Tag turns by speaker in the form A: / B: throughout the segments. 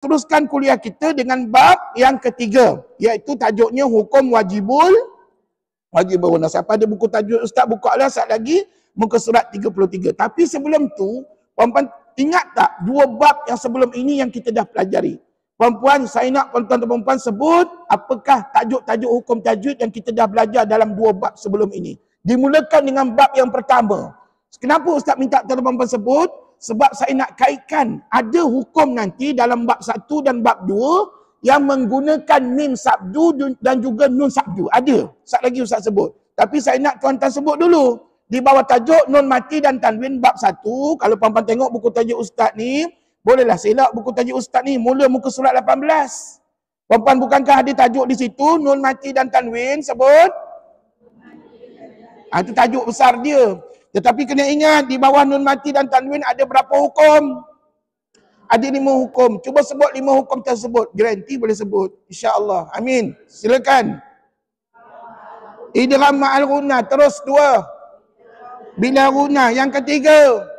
A: teruskan kuliah kita dengan bab yang ketiga, iaitu tajuknya hukum wajibul runah. Siapa ada buku tajuk Ustaz, buka lah saat lagi muka surat 33. Tapi sebelum tu, puan-puan ingat tak dua bab yang sebelum ini yang kita dah pelajari? Puan-puan, saya nak tuan-tuan dan puan-puan sebut apakah tajuk-tajuk hukum tajwid yang kita dah belajar dalam dua bab sebelum ini. Dimulakan dengan bab yang pertama. Kenapa Ustaz minta tuan-tuan dan puan-puan sebut? Sebab saya nak kaitkan ada hukum nanti dalam bab 1 dan bab 2 yang menggunakan mim sabdu dan juga nun sabdu. Ada. Sekejap lagi Ustaz sebut. Tapi saya nak tuan-tuan sebut dulu. Di bawah tajuk nun mati dan tanwin bab 1. Kalau puan-puan tengok buku tajuk Ustaz ni, bolehlah selak buku tajuk Ustaz ni. Mula muka surat 18. Puan-puan bukankah ada tajuk di situ? Nun mati dan tanwin sebut? Itu tajuk besar dia. Tetapi kena ingat, di bawah nun mati dan tanwin ada berapa hukum? Ada 5 hukum. Cuba sebut 5 hukum tersebut. Garanti boleh sebut. InsyaAllah. Amin. Silakan. Idgham ma'al ghunna. Terus 2. Bila ghunna. Yang ketiga.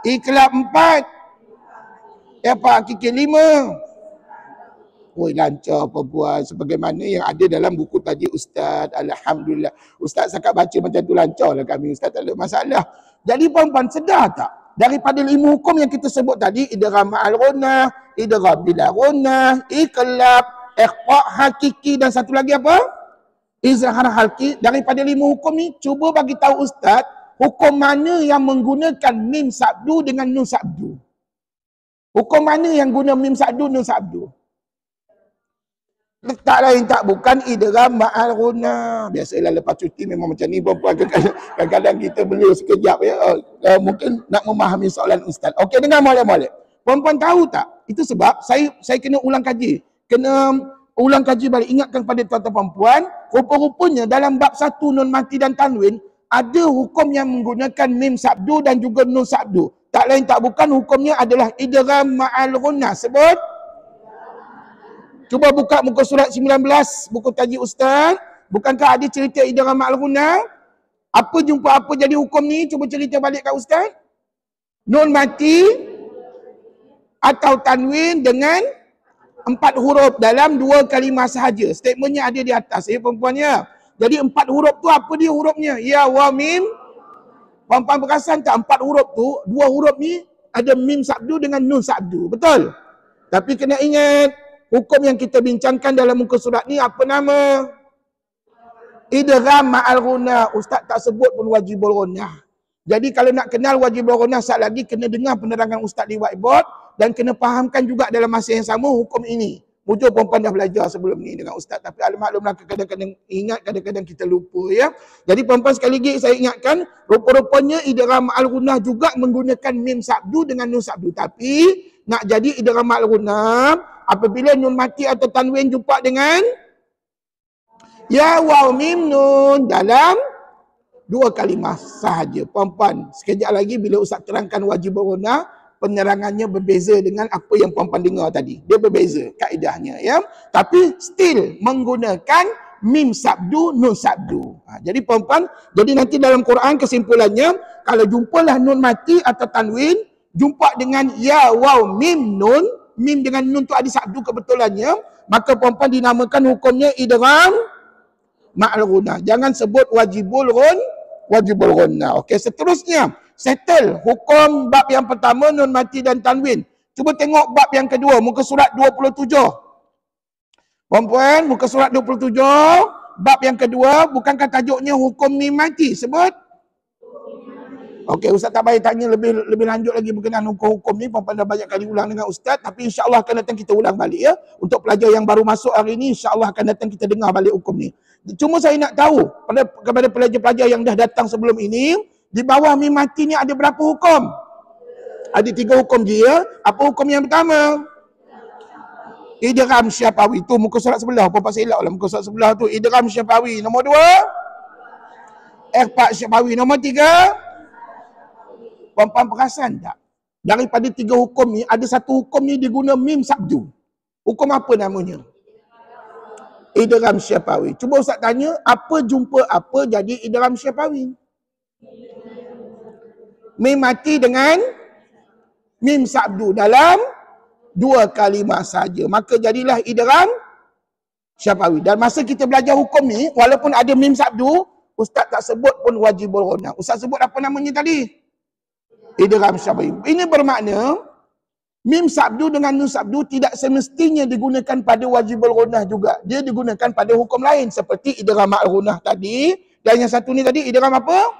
A: Iqlab 4. Hakiki 5. Woi, lancar perempuan. Sebagaimana yang ada dalam buku tajuk Ustaz. Alhamdulillah. Ustaz cakap baca macam tu lancar lah kami. Ustaz tak ada masalah. Jadi puan-puan sedar tak? Daripada 5 hukum yang kita sebut tadi, idgham ma'al ghunnah, idgham bila ghunnah, iqlab, ikhfa' hakiki dan satu lagi apa? Izhar halqi. Daripada 5 hukum ni, cuba bagi tahu Ustaz, hukum mana yang menggunakan mim sabdu dengan nun sabdu? Hukum mana yang guna mim sabdu, nun sabdu? Tak lain tak bukan idgham ma'al ghunnah. Biasalah lepas cuti memang macam ni perempuan. Kadang-kadang kita beliau sekejap ya. Mungkin nak memahami soalan Ustaz. Okey, dengar molek-molek. Perempuan tahu tak? Itu sebab saya kena ulang kaji. Kena ulang kaji balik. Ingatkan kepada tuan-tuan perempuan, rupa-rupanya dalam bab 1 nun mati dan tanwin ada hukum yang menggunakan mim sabdu dan juga nun sabdu. Tak lain tak bukan hukumnya adalah idgham ma'al ghunnah. Sebut. Cuba buka muka surat 19, buku tajuk Ustaz. Bukankah ada cerita idgham ma'al ghunnah? Apa jumpa apa jadi hukum ni? Cuba cerita balik kat Ustaz. Nun mati atau tanwin dengan 4 huruf dalam 2 kalimah sahaja. Statementnya ada di atas ya perempuan ya. Jadi 4 huruf tu apa dia hurufnya? Ya, wa, mim. Perempuan perasan tak 4 huruf tu? 2 huruf ni ada mim sabdu dengan nun sabdu. Betul? Tapi kena ingat, hukum yang kita bincangkan dalam muka surat ni apa nama? Idgham ma'al ghunnah. Ustaz tak sebut pun wajibul ghunnah. Jadi kalau nak kenal wajibul ghunnah, saat lagi kena dengar penerangan Ustaz di whiteboard dan kena fahamkan juga dalam masa yang sama hukum ini. Mujur perempuan dah belajar sebelum ni dengan Ustaz. Tapi maklumlah kadang-kadang ingat, kadang-kadang kita lupa ya. Jadi perempuan sekali lagi saya ingatkan, rupa-rupanya idgham ma'al ghunnah juga menggunakan mim sabdu dengan nun sabdu. Tapi nak jadi idgham ma'al ghunnah, apabila nun mati atau tanwin jumpa dengan ya, waw, mim, nun dalam 2 kalimah sahaja. Puan-puan, sekejap lagi bila Ustaz terangkan wajibul ghunnah, penerangannya berbeza dengan apa yang puan-puan dengar tadi. Dia berbeza kaedahnya ya. Tapi still menggunakan mim sabdu, nun sabdu. Jadi puan-puan, jadi nanti dalam Quran kesimpulannya, kalau jumpalah nun mati atau tanwin, jumpa dengan ya, waw, mim, nun, mim dengan nun tu ada sabdu kebetulannya, maka puan-puan dinamakan hukumnya idgham ma'al ghunnah. Jangan sebut wajibul ghunnah. Okey, seterusnya settle hukum bab yang pertama nun mati dan tanwin. Cuba tengok bab yang kedua, muka surat 27. Puan-puan, muka surat 27, bab yang kedua, bukankah tajuknya hukum mim mati? Sebut. Okey, Ustaz tak payah tanya lebih lanjut lagi berkenaan hukum-hukum ni. Puan-puan dah banyak kali ulang dengan Ustaz, tapi insya-Allah akan datang kita ulang balik ya. Untuk pelajar yang baru masuk hari ini, insya-Allah akan datang kita dengar balik hukum ni. Cuma saya nak tahu kepada pelajar-pelajar yang dah datang sebelum ini, di bawah mim mati ni ada berapa hukum? Ada 3 hukum je ya. Apa hukum yang pertama? Idgham syafawi. Tu muka surat sebelah. Puan-puan selak lah muka surat sebelah tu. Idgham syafawi. Nombor 2, ikhfa' syafawi. Nombor 3, puan-puan perasan tak? Daripada 3 hukum ni, ada satu hukum ni diguna mim sabdu. Hukum apa namanya? Idgham syafawi. Cuba Ustaz tanya, apa jumpa apa jadi idgham syafawi? Mim mati dengan mim sabdu dalam 2 kalimah saja. Maka jadilah idgham syafawi. Dan masa kita belajar hukum ni, walaupun ada mim sabdu, Ustaz tak sebut pun wajibul ghunnah. Ustaz sebut apa namanya tadi? Idgham syafawi. Ini bermakna mim sabdu dengan nun sabdu tidak semestinya digunakan pada wajibul ghunnah juga. Dia digunakan pada hukum lain seperti idgham ma'al ghunnah tadi, dan yang satu ni tadi idgham apa?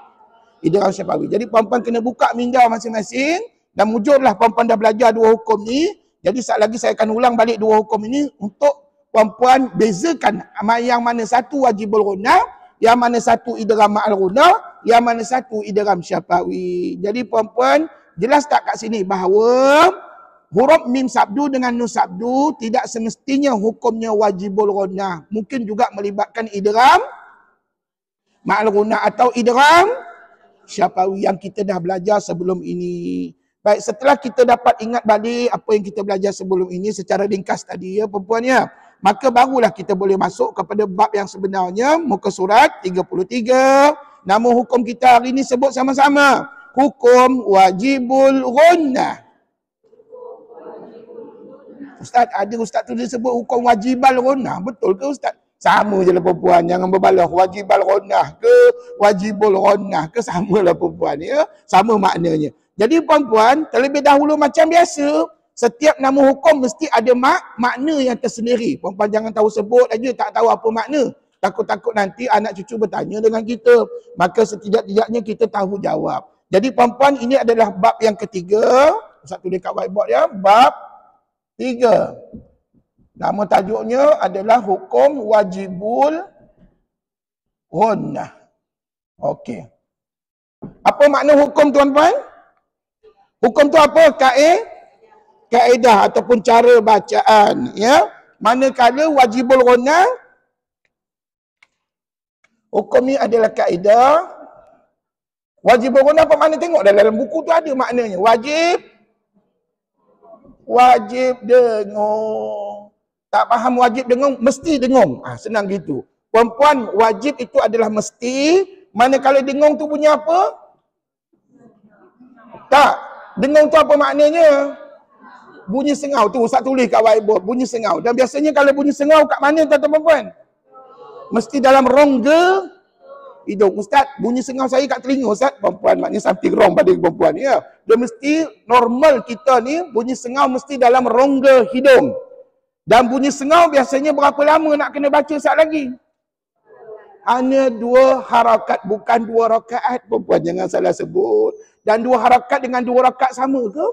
A: Idgham syafawi. Jadi puan-puan kena buka minda masing-masing dan mujurlah puan-puan dah belajar dua hukum ni. Jadi saat lagi saya akan ulang balik dua hukum ini untuk puan-puan bezakan yang mana satu wajibul ghunnah, yang mana satu idgham ma'al ghunnah, yang mana satu idgham syafawi. Jadi puan-puan jelas tak kat sini bahawa huruf mim sabdu dengan nun sabdu tidak semestinya hukumnya wajibul ghunnah. Mungkin juga melibatkan idgham ma'al ghunnah atau idgham syafawi yang kita dah belajar sebelum ini. Baik, setelah kita dapat ingat balik apa yang kita belajar sebelum ini secara ringkas tadi ya perempuan ya, maka barulah kita boleh masuk kepada bab yang sebenarnya, muka surat 33. Nama hukum kita hari ini sebut sama-sama. Hukum wajibul ghunnah. Ustaz, ada ustaz tu dia sebut hukum wajibal ghunnah. Betul ke ustaz? Sama je lah perempuan. Jangan berbalah. Wajibal ghunnah ke wajibul ghunnah ke sama lah perempuan ya. Sama maknanya. Jadi puan-puan, terlebih dahulu macam biasa, setiap nama hukum mesti ada makna yang tersendiri. Puan-puan jangan tahu sebut aja, tak tahu apa makna. Takut-takut nanti anak cucu bertanya dengan kita. Maka setidak-tidaknya kita tahu jawab. Jadi puan-puan, ini adalah bab yang ketiga. Satu dekat whiteboard ya. Bab 3. Nama tajuknya adalah hukum wajibul ghunnah. Okey. Apa makna hukum tuan-tuan? Hukum tu apa? Kaedah ataupun cara bacaan. Ya. Manakala wajibul ghunnah, hukum ni adalah kaedah. Wajibul ghunnah apa makna? Tengok dalam buku tu ada maknanya. Wajib dengung. Tak faham wajib dengung, mesti dengung. Senang gitu. Perempuan, wajib itu adalah mesti. Manakala dengung tu bunyi apa? Tak. Dengung tu apa maknanya? Bunyi sengau tu. Ustaz tulis kat whiteboard. Bunyi sengau. Dan biasanya kalau bunyi sengau kat mana tuan-tuan puan? Mesti dalam rongga hidung. Ustaz, bunyi sengau saya kat telinga Ustaz. Perempuan maknanya something wrong pada perempuan. Ya. Dia mesti normal kita ni bunyi sengau mesti dalam rongga hidung. Dan bunyi sengau biasanya berapa lama nak kena baca saat lagi? Hanya 2 harakat, bukan 2 rakaat. Perempuan jangan salah sebut. Dan 2 harakat dengan 2 rakaat sama ke?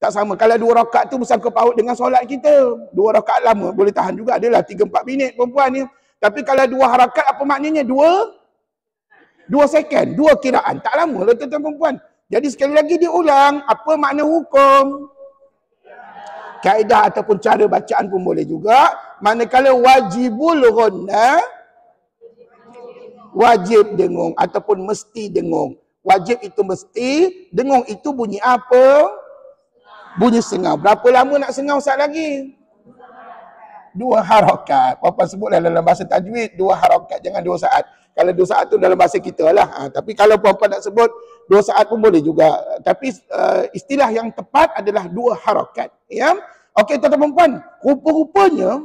A: Tak sama. Kalau 2 rakaat tu bersangkut paut dengan solat kita. 2 rakaat lama boleh tahan juga. Adalah 3-4 minit perempuan ni. Tapi kalau 2 harakat apa maknanya? 2 second. 2 kiraan. Tak lama lah tuan-tuan perempuan. Jadi sekali lagi dia ulang. Apa makna hukum? Kaedah ataupun cara bacaan pun boleh juga. Manakala wajibul ghunnah, wajib dengung ataupun mesti dengung. Wajib itu mesti, dengung itu bunyi apa? Bunyi sengau. Berapa lama nak sengau saat lagi? 2 harakat. Puan-puan sebutlah dalam bahasa tajwid 2 harakat, jangan 2 saat. Kalau 2 saat tu dalam bahasa kita lah. Tapi kalau puan-puan nak sebut 2 saat pun boleh juga. Tapi istilah yang tepat adalah 2 harakat. Ya? Okey tuan-tuan puan, rupa-rupanya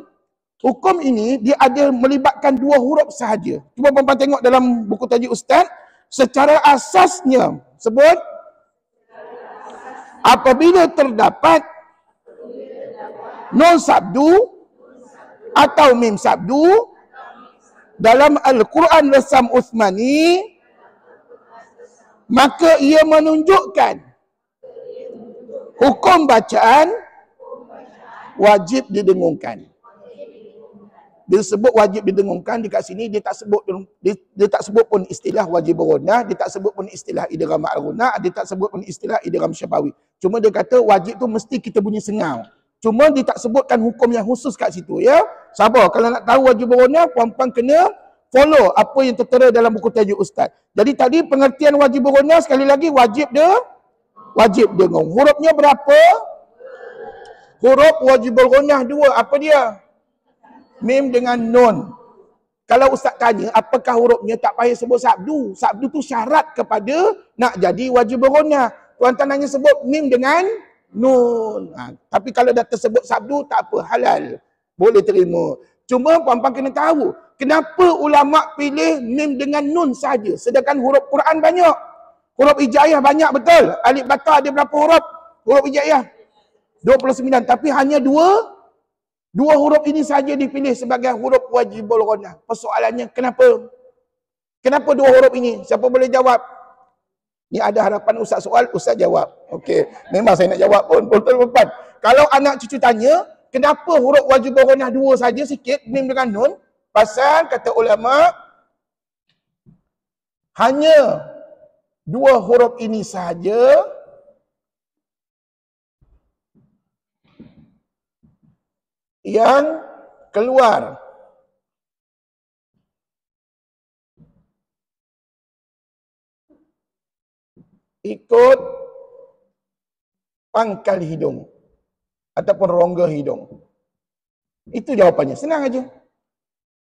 A: hukum ini dia ada melibatkan 2 huruf sahaja. Cuba puan-puan tengok dalam buku tajuk Ustaz. Secara asasnya, sebut, apabila terdapat nun sabdu atau mim sabdu dalam Al-Quran Rasam Uthmani, maka ia menunjukkan hukum bacaan wajib didengungkan. Dia sebut wajib didengungkan dekat sini, dia tak sebut pun istilah wajib ghunnah, dia tak sebut pun istilah idgham ma'al ghunnah, dia tak sebut pun istilah idgham syafawi. Cuma dia kata wajib tu mesti kita bunyi sengau. Cuma dia tak sebutkan hukum yang khusus kat situ ya. Sabar, kalau nak tahu wajib ghunnah, puan-puan kena follow apa yang tertera dalam buku tajuk Ustaz. Jadi tadi pengertian wajib ghunnah sekali lagi wajib dengung. Hurufnya berapa? Huruf wajib ghunnah 2. Apa dia? Mim dengan nun. Kalau Ustaz tanya, apakah hurufnya, tak payah sebut sabdu. Sabdu tu syarat kepada nak jadi wajib ghunnah. Tuan-tuan hanya sebut mim dengan nun. Tapi kalau dah tersebut sabdu, tak apa, halal. Boleh terima. Cuma puan-puan kena tahu, kenapa ulama pilih mim dengan nun saja, sedangkan huruf Quran banyak. Huruf hijaiyah banyak betul. Alif bata ada berapa huruf? Huruf hijaiyah 29, tapi hanya dua huruf ini saja dipilih sebagai huruf wajibul ghunnah. Persoalannya kenapa? Kenapa dua huruf ini? Siapa boleh jawab? Ni ada harapan ustaz soal, ustaz jawab. Okey, memang saya nak jawab pun. Betul-betul. Kalau anak cucu tanya, kenapa huruf wajibul ghunnah dua saja sikit, mim dengan nun? Pasal kata ulama, hanya dua huruf ini saja yang keluar ikut pangkal hidung ataupun rongga hidung. Itu jawapannya, senang aja.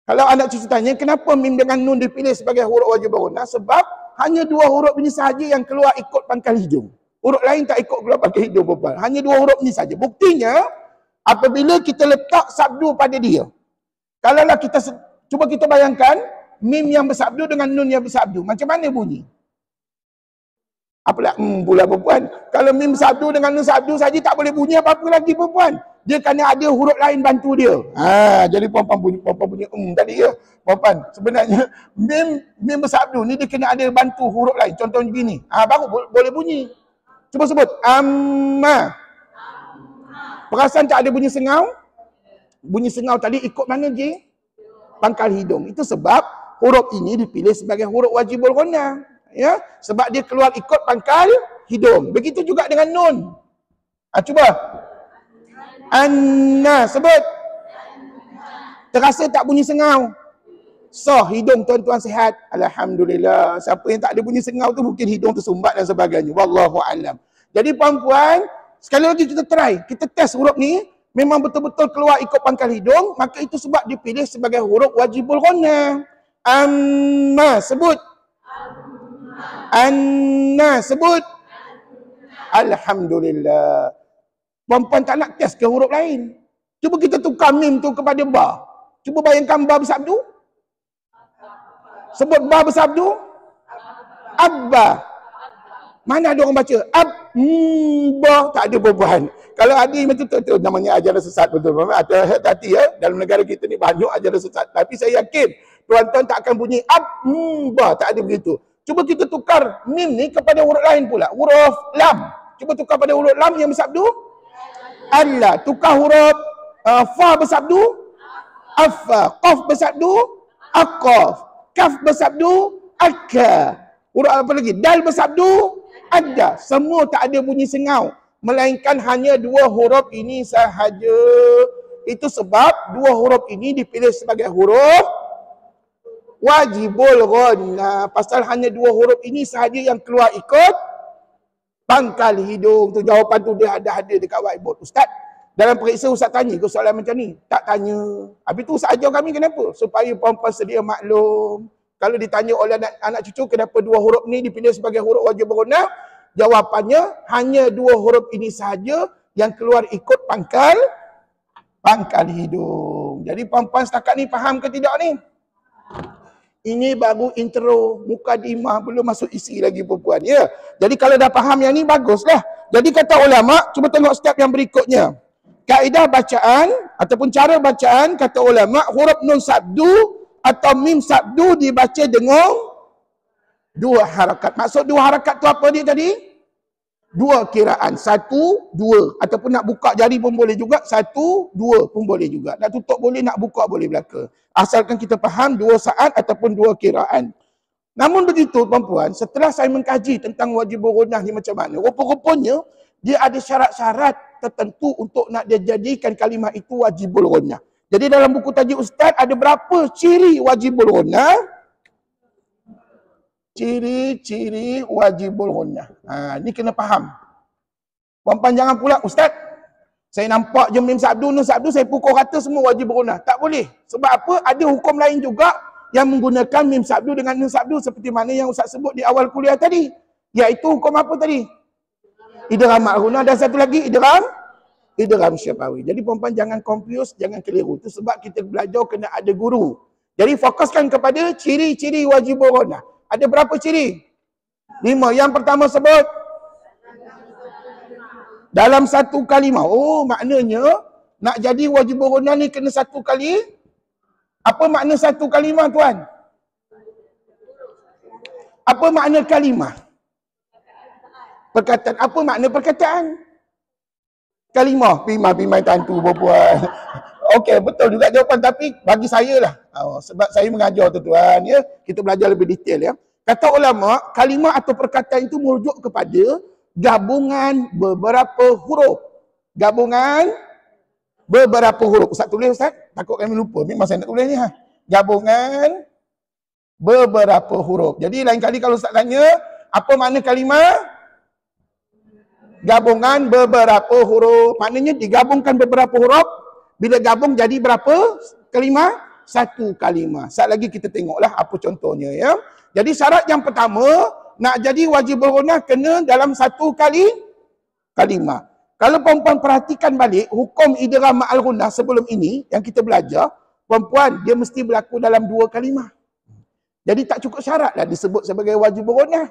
A: Kalau anak cucu tanya kenapa mim dengan nun dipilih sebagai huruf wajibul ghunnah, sebab hanya dua huruf ini sahaja yang keluar ikut pangkal hidung. Huruf lain tak ikut keluar pangkal hidung, perempuan. Hanya dua huruf ini saja. Buktinya, apabila kita letak sabdu pada dia, kalaulah kita cuba kita bayangkan mim yang bersabdu dengan nun yang bersabdu, macam mana bunyi? Apalah pula perempuan. Kalau mim sabdu dengan nun sabdu saja tak boleh bunyi apa-apa lagi perempuan. Dia kena ada huruf lain bantu dia. Jadi puan-puan bunyi tadi ya. Puan-puan, sebenarnya mim bersabdu ni dia kena ada bantu huruf lain. Contohnya begini. Baru boleh bunyi. Cuba sebut. Amma. Perasan tak ada bunyi sengau? Bunyi sengau tadi ikut mana je? Pangkal hidung. Itu sebab huruf ini dipilih sebagai huruf wajibul ghunnah. Ya, sebab dia keluar ikut pangkal hidung. Begitu juga dengan nun. Cuba. Anna, sebut. Terasa tak bunyi sengau? Hidung tuan-tuan sihat. Alhamdulillah. Siapa yang tak ada bunyi sengau tu mungkin hidung tersumbat dan sebagainya. Wallahu a'lam. Jadi puan-puan, sekali lagi kita try. Kita test huruf ni. Memang betul-betul keluar ikut pangkal hidung. Maka itu sebab dipilih sebagai huruf wajibul ghunnah. Amma, sebut. Anna, sebut. Alhamdulillah. Puan-puan tak nak test ke huruf lain? Cuba kita tukar mim tu kepada ba. Cuba bayangkan ba bersabdu. Sebut ba bersabdu. Abba. Mana ada orang baca? Ba. Tak ada perempuan. Kalau ada macam tu namanya ajaran sesat, betul. Hati-hati ya. Dalam negara kita ni banyak ajaran sesat. Tapi saya yakin tuan-tuan tak akan bunyi ba. Tak ada begitu. Cuba kita tukar mim ni kepada huruf lain pula. Huruf lam. Cuba tukar pada huruf lam yang bersabdu. Allah. Tukar huruf fa bersabdu. Afa. Qaf bersabdu. Aqaf. Kaf bersabdu. Akka. Huruf apa lagi? Dal bersabdu. Ada. Semua tak ada bunyi sengau. Melainkan hanya dua huruf ini sahaja. Itu sebab dua huruf ini dipilih sebagai huruf wajibul ghunnah. Pasal hanya dua huruf ini sahaja yang keluar ikut pangkal hidung. Tu jawapan tu dia ada dekat whiteboard. Ustaz, dalam periksa ustaz tanya ke soalan macam ni? Tak tanya. Habis tu ustaz ajar kami kenapa? Supaya puan-puan sedia maklum. Kalau ditanya oleh anak cucu kenapa dua huruf ni dipilih sebagai huruf wajibul ghunnah, jawapannya hanya dua huruf ini sahaja yang keluar ikut pangkal hidung. Jadi puan-puan setakat ni faham ke tidak ni? Ini baru intro, mukadimah, belum masuk isi lagi perempuan. Ya. Jadi kalau dah faham yang ni, baguslah. Jadi kata ulama, cuba tengok step yang berikutnya. Kaedah bacaan, ataupun cara bacaan, kata ulama, huruf nun sabdu atau mim sabdu dibaca dengan dua harakat. Maksud dua harakat tu apa dia tadi? Dua kiraan. Satu, dua. Ataupun nak buka jari pun boleh juga. Satu, dua pun boleh juga. Nak tutup boleh, nak buka boleh belaka. Asalkan kita faham dua saat ataupun dua kiraan. Namun begitu, perempuan, setelah saya mengkaji tentang wajibul ghunnah ni macam mana, rupa-rupanya dia ada syarat-syarat tertentu untuk nak dia jadikan kalimah itu wajibul ghunnah. Jadi dalam buku tajuk Ustaz ada berapa ciri wajibul ghunnah? Ciri-ciri wajibul ghunnah. Ni kena faham. Puan-puan jangan pula, Ustaz, saya nampak je mim sabdu, nun sabdu, saya pukul rata semua wajibul ghunnah. Tak boleh. Sebab apa? Ada hukum lain juga yang menggunakan mim sabdu dengan nun sabdu seperti mana yang Ustaz sebut di awal kuliah tadi. Iaitu hukum apa tadi? idgham ma'runah, dan satu lagi idgham syafawi. Jadi perempuan jangan confuse, jangan keliru. Itu sebab kita belajar kena ada guru. Jadi fokuskan kepada ciri-ciri wajib ghunnah. Ada berapa ciri? 5. Yang pertama sebut dalam satu kalimah. Oh, maknanya nak jadi wajib ghunnah ni kena satu kali. Apa makna satu kalimah, tuan? Apa makna kalimah? Perkataan. Apa makna perkataan? Kalimah. Pimai tantu berpuan. Okey, betul juga jawapan, tapi bagi saya lah. Sebab saya mengajar tuan-tuan, ya. Kita belajar lebih detail, ya. Kata ulama, kalimah atau perkataan itu merujuk kepada gabungan beberapa huruf. Gabungan beberapa huruf. Ustaz tulis, Ustaz? Takut kami lupa. Memang saya nak tulis ni. Gabungan beberapa huruf. Jadi lain kali kalau Ustaz tanya, apa makna kalimah? Gabungan beberapa huruf. Maknanya digabungkan beberapa huruf. Bila gabung jadi berapa kalimah? Satu kalimah. Saat lagi kita tengoklah apa contohnya, ya. Jadi syarat yang pertama, nak jadi wajib ghunnah kena dalam satu kalimah. Kalau perempuan perhatikan balik hukum idgham ma'al ghunnah sebelum ini yang kita belajar, perempuan dia mesti berlaku dalam 2 kalimah. Jadi tak cukup syaratlah disebut sebagai wajib ghunnah.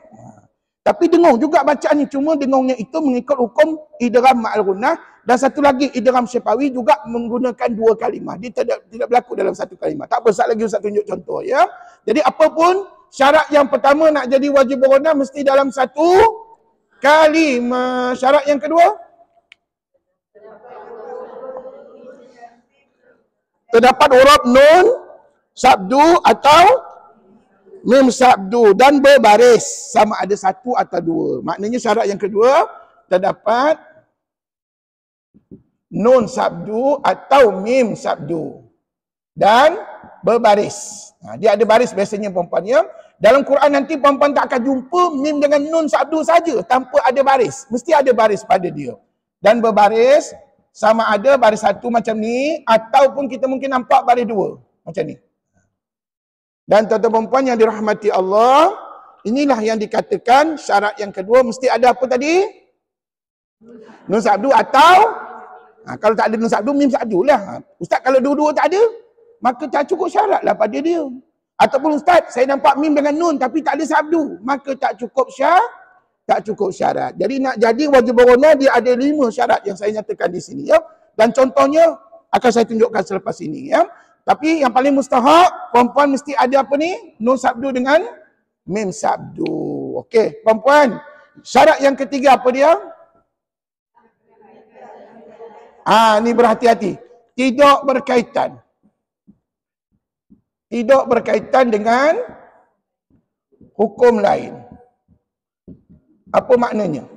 A: Tapi dengung juga bacaan ni, cuma dengungnya itu mengikut hukum idgham ma'al ghunnah, dan satu lagi idgham syafawi juga menggunakan 2 kalimah. Dia tidak berlaku dalam satu kalimah. Tak apa, saat lagi Ustaz tunjuk contoh, ya. Jadi apapun syarat yang pertama nak jadi wajib ghunnah mesti dalam satu kalimah. Syarat yang kedua, terdapat huruf nun sabdu atau mim sabdu dan berbaris, sama ada satu atau 2. Maknanya syarat yang kedua, terdapat nun sabdu atau mim sabdu dan berbaris. Dia ada baris biasanya perempuan, ya. Dalam Quran nanti perempuan tak akan jumpa mim dengan nun sabdu saja tanpa ada baris. Mesti ada baris pada dia. Dan berbaris sama ada baris satu macam ni, ataupun kita mungkin nampak baris 2 macam ni. Dan tuan-tuan perempuan yang dirahmati Allah, inilah yang dikatakan syarat yang kedua mesti ada apa tadi? Nun sabdu atau kalau tak ada nun sabdu, mim sabdu lah. Ustaz, kalau dua-dua tak ada, maka tak cukup syarat lah pada dia. Ataupun Ustaz, saya nampak mim dengan nun tapi tak ada sabdu, maka tak cukup syarat. Jadi nak jadi wajib ghunnah dia ada 5 syarat yang saya nyatakan di sini, ya. Dan contohnya akan saya tunjukkan selepas ini, ya. Tapi yang paling mustahak, perempuan mesti ada apa ni? Nun sabdu dengan mim sabdu. Okey, perempuan. Syarat yang ketiga apa dia? Ni berhati-hati. Tidak berkaitan. Tidak berkaitan dengan hukum lain. Apa maknanya?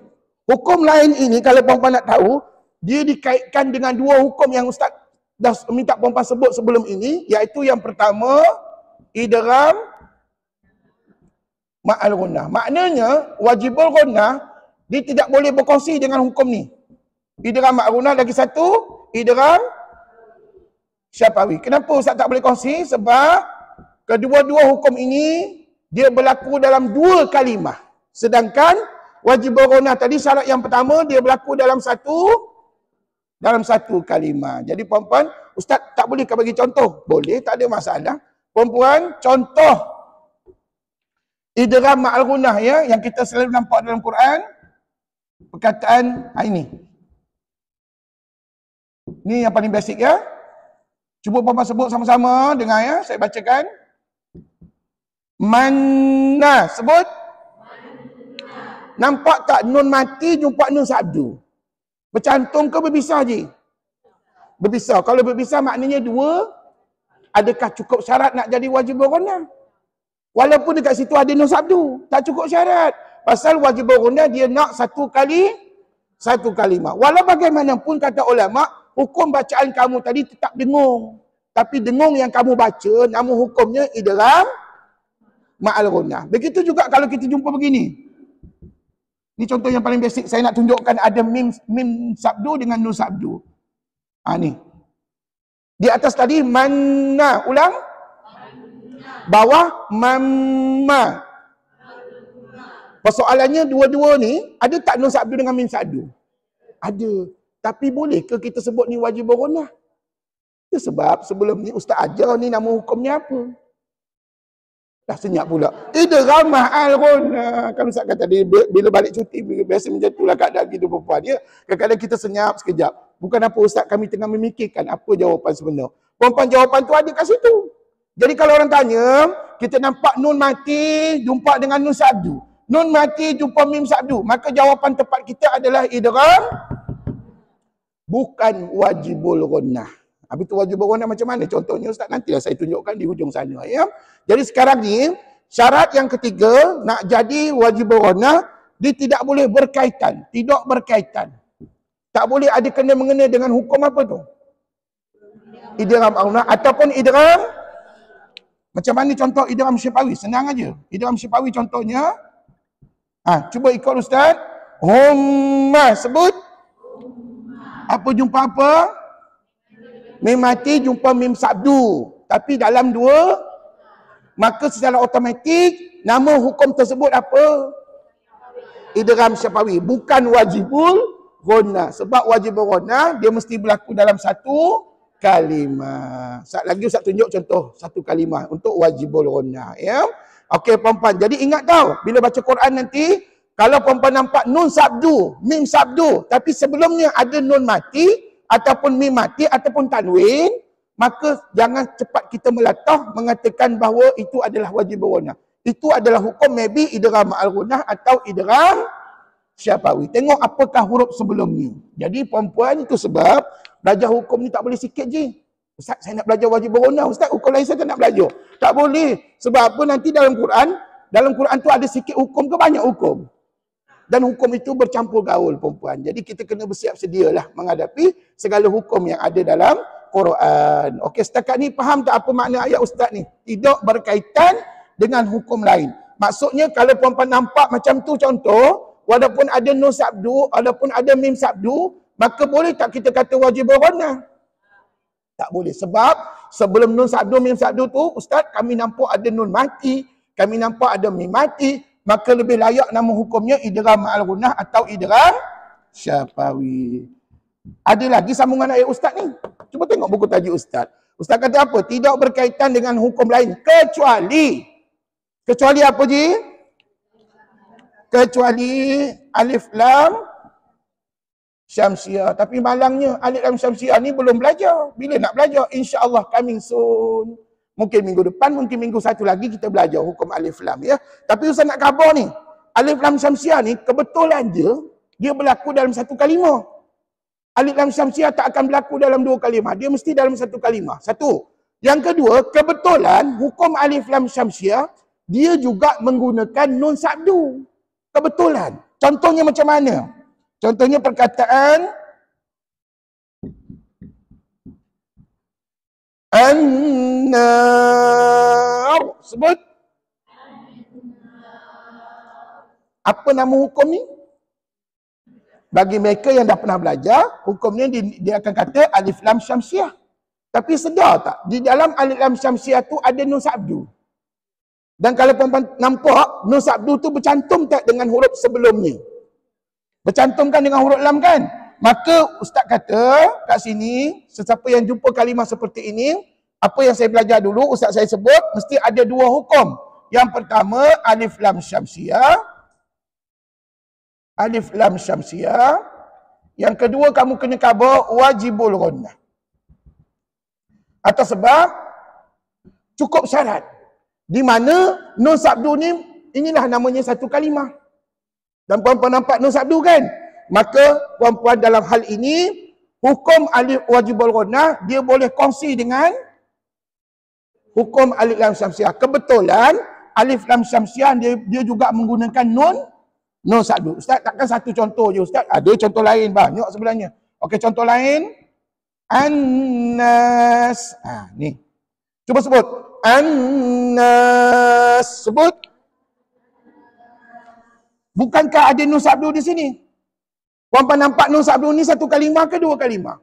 A: Hukum lain ini kalau perempuan nak tahu, dia dikaitkan dengan 2 hukum yang Ustaz dah minta perempuan sebut sebelum ini, iaitu yang pertama, idgham ma'al ghunnah. Maknanya, wajibul ghunnah, dia tidak boleh berkongsi dengan hukum ni. Idgham ma'al ghunnah, lagi satu, idgham syafawi. Kenapa Ustaz tak boleh kongsi? Sebab kedua-dua hukum ini, dia berlaku dalam 2 kalimah. Sedangkan, wajibul ghunnah tadi syarat yang pertama, dia berlaku dalam satu kalimah. Jadi perempuan, Ustaz tak boleh kau bagi contoh? Boleh, tak ada masalah. Perempuan, contoh idgham ma'al ghunnah, ya, yang kita selalu nampak dalam Quran, perkataan ini. Ini yang paling basic, ya. Cuba perempuan sebut sama-sama, dengar, ya, saya bacakan. Manna, sebut. Nampak tak nun mati jumpa nun sabdu? Bercantum ke berpisah je? Berpisah. Kalau berpisah maknanya 2. Adakah cukup syarat nak jadi wajib ghunnah? Walaupun dekat situ ada nun sabdu, tak cukup syarat. Pasal wajib ghunnah dia nak satu kalimah. Walau bagaimanapun kata ulama, hukum bacaan kamu tadi tetap dengung. Tapi dengung yang kamu baca, nama hukumnya idgham ma'al ghunnah. Begitu juga kalau kita jumpa begini. Ini contoh yang paling basic. Saya nak tunjukkan ada mim sabdu dengan nun sabdu. Ni. Di atas tadi manna. Ulang. Bawah mamma. Persoalannya dua-dua ni, ada tak nun sabdu dengan mim sabdu? Ada. Tapi boleh ke kita sebut ni wajib bergonah? Itu sebab sebelum ni Ustaz ajar ni nama hukumnya apa? Dah senyap pula. Idgham ma'al ghunna. Kan Ustaz kata dia bila balik cuti biasa macam itulah keadaan kita perempuan dia. Kadang-kadang kita senyap sekejap. Bukan apa Ustaz, kami tengah memikirkan apa jawapan sebenar. Perempuan jawapan tu ada kat situ. Jadi kalau orang tanya, kita nampak nun mati jumpa dengan nun sabdu. Nun mati jumpa mim sabdu. Maka jawapan tepat kita adalah idgham bukan wajibul ghunnah. Habis tu wajibul ghunnah macam mana? Contohnya Ustaz, nantilah saya tunjukkan di hujung sana. Ya? Jadi sekarang ni, syarat yang ketiga, nak jadi wajibul ghunnah, dia tidak boleh berkaitan. Tidak berkaitan. Tak boleh ada kena-mengena dengan hukum apa tu? Idgham ghunnah ataupun idgham. Macam mana contoh idgham syifawi? Senang aja. Idgham syifawi contohnya, cuba ikut Ustaz. Humma, sebut. Apa jumpa apa? Mim mati jumpa mim sabdu. Tapi dalam dua, maka secara automatik nama hukum tersebut apa? Idgham syifawi. Bukan wajibul ghunnah. Sebab wajibul ghunnah dia mesti berlaku dalam satu kalimah. Lagi Ustaz tunjuk contoh satu kalimah untuk wajibul ghunnah. Ya? Okey perempuan. Jadi ingat tau, bila baca Quran nanti, kalau perempuan nampak nun sabdu, mim sabdu, tapi sebelumnya ada nun mati, ataupun mim mati, ataupun tanwin, maka jangan cepat kita melatah mengatakan bahawa itu adalah wajib ghunnah. Itu adalah hukum maybe idgham ma'al ghunnah atau idgham syifawi. Tengok apakah huruf sebelumnya. Jadi perempuan itu sebab belajar hukum ni tak boleh sikit je. Ustaz, saya nak belajar wajib ghunnah. Ustaz, hukum lain saya tak nak belajar. Tak boleh. Sebab apa? Nanti dalam Quran tu ada sikit hukum ke banyak hukum. Dan hukum itu bercampur gaul perempuan. Jadi kita kena bersiap sedialah menghadapi segala hukum yang ada dalam Quran. Okey, setakat ni faham tak apa makna ayat Ustaz ni? Tidak berkaitan dengan hukum lain. Maksudnya kalau perempuan nampak macam tu contoh, walaupun ada nun sabdu, walaupun ada mim sabdu, maka boleh tak kita kata wajib ghunnah? Tak boleh. Sebab sebelum nun sabdu, mim sabdu tu, Ustaz, kami nampak ada nun mati, kami nampak ada mim mati, maka lebih layak nama hukumnya idgham ma'al ghunnah atau idgham syifawi. Ada lagi sambungan ayat Ustaz ni. Cuba tengok buku tajuk Ustaz. Ustaz kata apa? Tidak berkaitan dengan hukum lain. Kecuali apa je? Kecuali alif lam syamsiah. Tapi malangnya alif lam syamsiah ni belum belajar. Bila nak belajar? InsyaAllah coming soon. Mungkin minggu depan, mungkin minggu satu lagi kita belajar hukum alif lam ya. Tapi Ustaz nak khabar ni, alif lam syamsiah ni kebetulan dia berlaku dalam satu kalimah. Alif lam syamsiah tak akan berlaku dalam dua kalimah, dia mesti dalam satu kalimah. Satu. Yang kedua, kebetulan hukum alif lam syamsiah dia juga menggunakan nun sabdu. Kebetulan. Contohnya macam mana? Contohnya perkataan an-nar. Sebut. Apa nama hukum ni? Bagi mereka yang dah pernah belajar, hukumnya dia akan kata alif lam syamsiah. Tapi sedar tak? Di dalam alif lam syamsiah tu ada nun sabdu. Dan kalau perempuan nampak, nun sabdu tu bercantum tak dengan huruf sebelumnya? Bercantumkan dengan huruf lam kan? Maka Ustaz kata kat sini, sesiapa yang jumpa kalimah seperti ini, apa yang saya belajar dulu, Ustaz saya sebut, mesti ada dua hukum. Yang pertama, alif lam syamsiah. Alif lam syamsiah. Yang kedua, kamu kena khabar wajibul ghunnah. Atau sebab, cukup syarat. Di mana nun sabdu ni, inilah namanya satu kalimah. Dan perempuan nampak nun sabdu kan? Maka perempuan dalam hal ini, hukum alif wajibul ghunnah, dia boleh kongsi dengan hukum alif lam syamsiah. Kebetulan, alif lam syamsiah dia juga menggunakan nun sabdu. Ustaz, takkan satu contoh je Ustaz? Ada contoh lain banyak sebenarnya. Okey, contoh lain. An-nas. Ni. Cuba sebut. An-nas. Sebut. Bukankah ada nun sabdu di sini? Perempuan nampak nun sabdu ni satu kalimah ke dua kalimah?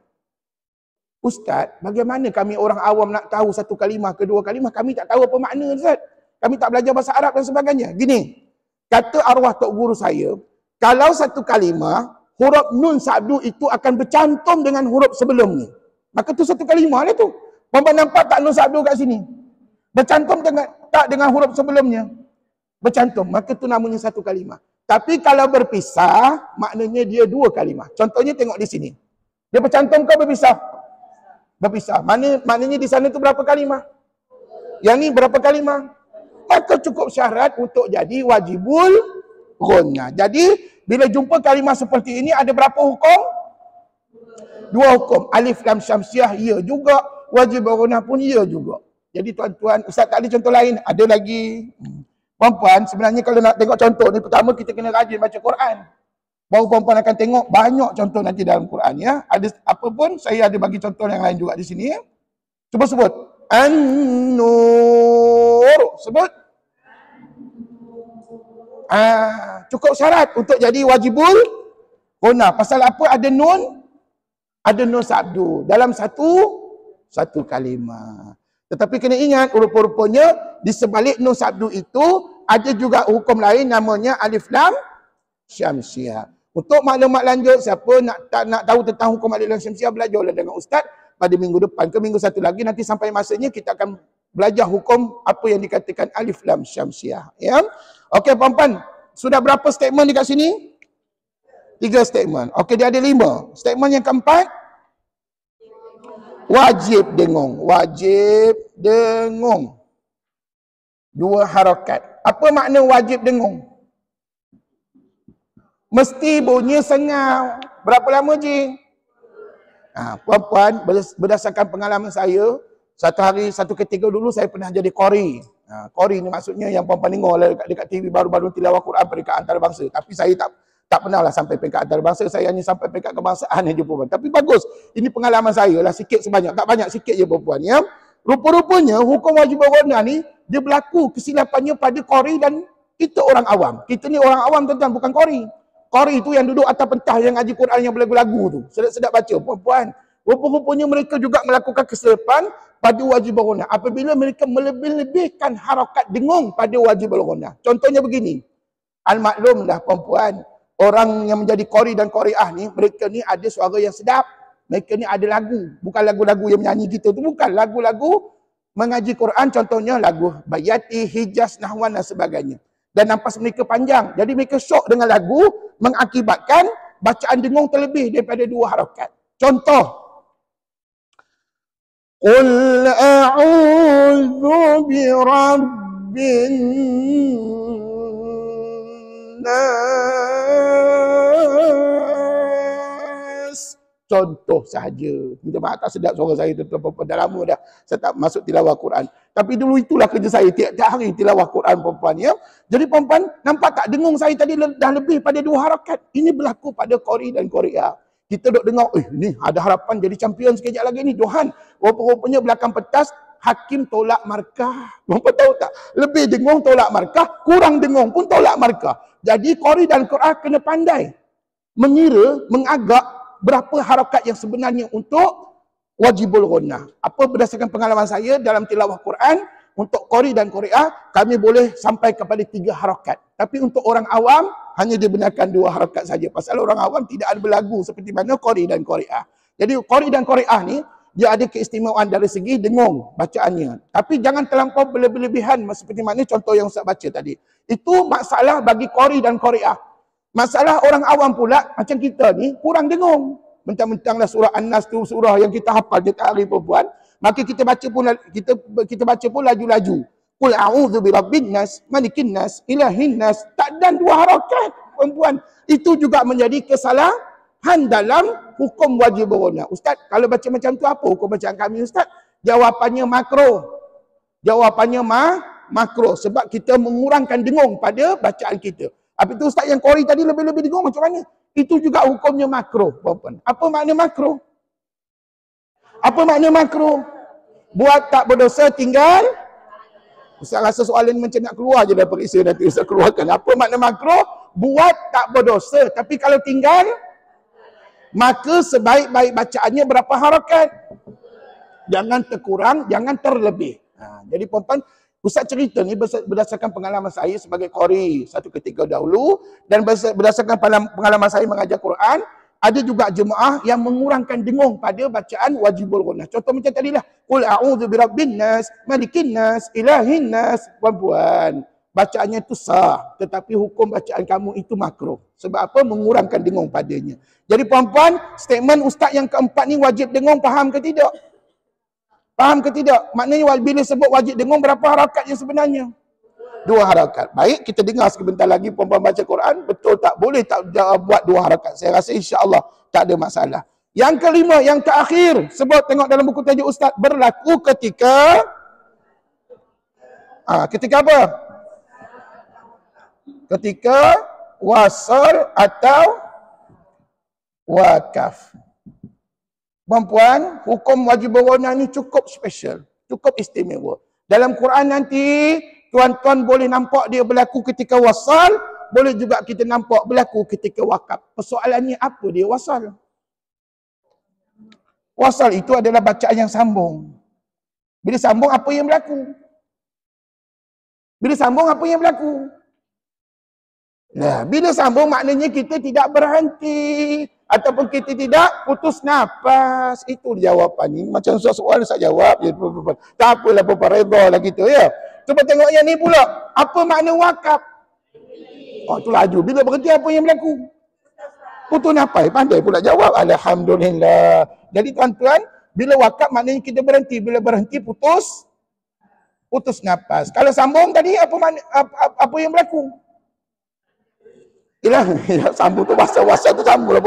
A: Ustaz, bagaimana kami orang awam nak tahu satu kalimah ke dua kalimah? Kami tak tahu apa makna Ustaz. Kami tak belajar bahasa Arab dan sebagainya. Gini, kata arwah tok guru saya, kalau satu kalimah, huruf nun sabdu itu akan bercantum dengan huruf sebelum ni. Maka tu satu kalimah lah tu. Puan-puan nampak tak nun sabdu kat sini? Bercantum dengan huruf sebelumnya? Bercantum. Maka tu namanya satu kalimah. Tapi kalau berpisah, maknanya dia dua kalimah. Contohnya tengok di sini. Dia bercantum ke berpisah? Berpisah. Maknanya di sana tu berapa kalimah? Yang ni berapa kalimah? Maka cukup syarat untuk jadi wajibul ghunnah. Jadi, bila jumpa kalimah seperti ini, ada berapa hukum? Dua hukum. Alif lam syamsiah, ya juga. Wajibul ghunnah pun ya juga. Jadi tuan-tuan, Ustaz tak ada contoh lain? Ada lagi. Puan-puan, sebenarnya kalau nak tengok contoh ni, pertama kita kena rajin baca Quran. Baru puan-puan akan tengok banyak contoh nanti dalam Quran, ya. Ada apa pun, saya ada bagi contoh yang lain juga di sini, ya. Cuba sebut. An-Nur. Sebut. Cukup syarat untuk jadi wajibul ghunnah. Pasal apa ada nun? Ada nun sabdu dalam satu kalimah. Tetapi kena ingat, rupa-rupanya di sebalik nun sabdu itu ada juga hukum lain namanya alif lam syamsiah. Untuk maklumat lanjut, siapa nak tahu tentang hukum alif lam syamsiah, belajarlah dengan ustaz pada minggu depan ke minggu satu lagi. Nanti sampai masanya kita akan belajar hukum apa yang dikatakan alif lam syamsiah, ya. Okey puan-puan, sudah berapa statement dekat sini? 3 statement. Okey, dia ada 5. Statement yang keempat, wajib dengung. Wajib dengung. 2 harakat. Apa makna wajib dengung? Mesti bunyi sengau. Berapa lama je? Puan-puan, berdasarkan pengalaman saya, satu hari, satu ketika dulu saya pernah jadi qari. Qari ni maksudnya yang puan-puan dengar dekat TV baru-baru tilawah Quran peringkat antarabangsa. Tapi saya tak pernah lah sampai peringkat antarabangsa, saya hanya sampai peringkat kebangsaan aja puan-puan. Tapi bagus, ini pengalaman saya lah, sikit sebanyak, tak banyak, sikit je puan-puan, ya. Rupa-rupanya hukum wajib ghunnah ni dia berlaku kesilapannya pada qari dan kita orang awam. Kita ni orang awam tuan-tuan, bukan qari. Qari tu yang duduk atas pentah yang ngaji Quran yang berlagu-lagu tu. Sedap-sedap baca puan-puan. Rupa-rupanya mereka juga melakukan kesilapan pada wajib ghunnah apabila mereka melebih-lebihkan harakat dengung pada wajib ghunnah. Contohnya begini. Al-maklum dah puan-puan, orang yang menjadi qari dan qariah ni, mereka ni ada suara yang sedap. Mereka ni ada lagu. Bukan lagu-lagu yang menyanyi kita tu, bukan. Lagu-lagu mengaji Quran, contohnya lagu Bayati, Hijaz, Nahwan dan sebagainya. Dan nafas mereka panjang. Jadi mereka syok dengan lagu, mengakibatkan bacaan dengung terlebih daripada 2 harakat. Contoh. Qul a'udzu birabbin nas. Contoh sahaja. Minta maaf tak sedap suara saya tu, dah lama dah saya tak masuk tilawah Quran. Tapi dulu itulah kerja saya tiap-tiap hari tilawah Quran puan-puan, ya. Jadi puan-puan nampak tak dengung saya tadi dah lebih pada 2 harakat. Ini berlaku pada qari dan qariah. Kita duk dengar, ni ada harapan jadi champion sekejap lagi ni. Johan, rupa-rupanya belakang petas, hakim tolak markah. Puan-puan tahu tak? Lebih dengung tolak markah, kurang dengung pun tolak markah. Jadi qari dan qariah kena pandai mengira, mengagak berapa harakat yang sebenarnya untuk wajibul ghunnah. Apa berdasarkan pengalaman saya dalam tilawah Quran, untuk qari dan qariah, kami boleh sampai kepada 3 harakat. Tapi untuk orang awam, hanya dibenarkan 2 harakat saja. Pasal orang awam tidak ada berlagu seperti mana qari dan qariah. Jadi qari dan qariah ni, dia ada keistimewaan dari segi dengung bacaannya. Tapi jangan terlampau berlebihan seperti mana contoh yang Ustaz baca tadi. Itu masalah bagi qari dan qariah. Masalah orang awam pula, macam kita ni, kurang dengung. Mentang-mentanglah surah An-Nas tu surah yang kita hafal tiap hari perempuan, maka kita baca pun laju-laju. Qul a'udzu birabbin nas, malikin nas, ilahin nas. Tak dan 2 harakat, perempuan. Itu juga menjadi kesalahan dalam hukum wajib ghunnah. Ustaz, kalau baca macam tu apa hukum bacaan kami ustaz? Jawapannya makro. Jawapannya makro sebab kita mengurangkan dengung pada bacaan kita. Apa itu ustaz yang qari tadi lebih-lebih dengung macam mana? Itu juga hukumnya makro, puan-puan. Apa makna makro? Apa makna makro? Buat tak berdosa tinggal. Ustaz rasa soalan macam nak keluar je dah periksa nanti Ustaz keluarkan. Apa makna makro? Buat tak berdosa. Tapi kalau tinggal, maka sebaik-baik bacaannya berapa harakat? Jangan terkurang, jangan terlebih. Jadi puan-puan, Ustaz cerita ni berdasarkan pengalaman saya sebagai qari satu ketika dahulu dan berdasarkan pengalaman saya mengajar Quran, ada juga jemaah yang mengurangkan dengung pada bacaan wajibul ghunnah. Contoh macam tadilah, qul a'udzu birabbin nas, malikin nas, ilahin nas. Puan-puan, bacaannya itu sah, tetapi hukum bacaan kamu itu makruh. Sebab apa? Mengurangkan dengung padanya. Jadi puan-puan, statement ustaz yang keempat ni wajib dengung, faham ke tidak? Faham ke tidak? Maknanya bila sebut wajib dengung, berapa harakat yang sebenarnya? 2 harakat. Baik, kita dengar sebentar lagi puan-puan baca Quran. Betul tak? Boleh tak buat 2 harakat? Saya rasa insya-Allah tak ada masalah. Yang kelima, yang terakhir, sebut tengok dalam buku tajuk ustaz, berlaku ketika ketika apa? Ketika wasal atau wakaf. Puan-puan, hukum wajib ghunnah ni cukup special, cukup istimewa. Dalam Quran nanti, tuan-tuan boleh nampak dia berlaku ketika wasal, boleh juga kita nampak berlaku ketika wakaf. Persoalannya apa dia wasal? Wasal itu adalah bacaan yang sambung. Bila sambung, apa yang berlaku? Bila sambung, apa yang berlaku? Nah, bila sambung maknanya kita tidak berhenti ataupun kita tidak putus nafas. Itu jawapan ni. Macam soal saya jawab je. Tak apalah, apa redha lah kita ya. Cuba tengok yang ni pula. Apa makna wakaf? Oh, tu laju. Bila berhenti apa yang berlaku? Putus nafas. Pandai pula jawab. Alhamdulillah. Jadi tuan-tuan, bila wakaf maknanya kita berhenti. Bila berhenti putus nafas. Kalau sambung tadi apa yang berlaku? Ialah sambung tu wasa tu sambung lah.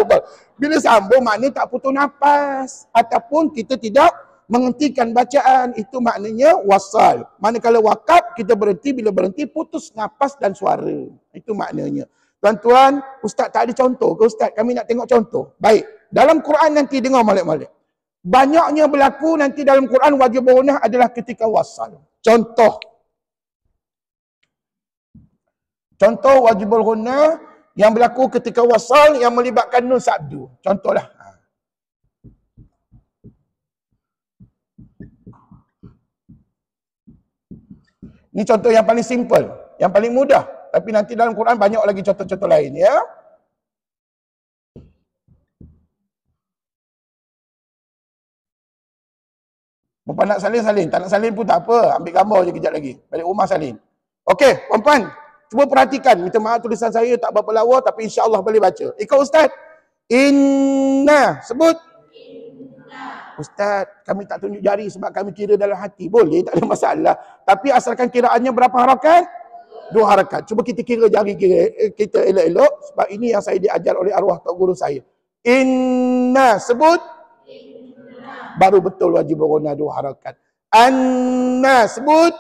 A: Bila sambung maknanya tak putus nafas ataupun kita tidak menghentikan bacaan, itu maknanya wasal. Manakala wakaf kita berhenti, bila berhenti putus nafas dan suara. Itu maknanya. Tuan-tuan, ustaz tak ada contoh ke ustaz? Kami nak tengok contoh. Baik, dalam Quran nanti dengar molek-molek. Banyaknya berlaku nanti dalam Quran wajib ghunnah adalah ketika wasal. Contoh wajibul ghunnah yang berlaku ketika wasal yang melibatkan nun sabdu. Contohlah. Ini contoh yang paling simple, yang paling mudah. Tapi nanti dalam Quran banyak lagi contoh-contoh lain ya. Puan nak salin, tak nak salin pun tak apa. Ambil gambar je kejap lagi. Balik rumah salin. Okey, puan-puan. Cuba perhatikan, minta maaf tulisan saya tak berapa lawa tapi insya-Allah boleh baca. Ikut ustaz. Inna, sebut. Inna. Ustaz, kami tak tunjuk jari sebab kami kira dalam hati. Boleh, tak ada masalah. Tapi asalkan kiraannya berapa harakat? 2 harakat. Cuba kita kira jari kita elok-elok sebab ini yang saya diajar oleh arwah tok guru saya. Inna, sebut. Inna. Baru betul wajib ghunnah 2 harakat. Anna, sebut.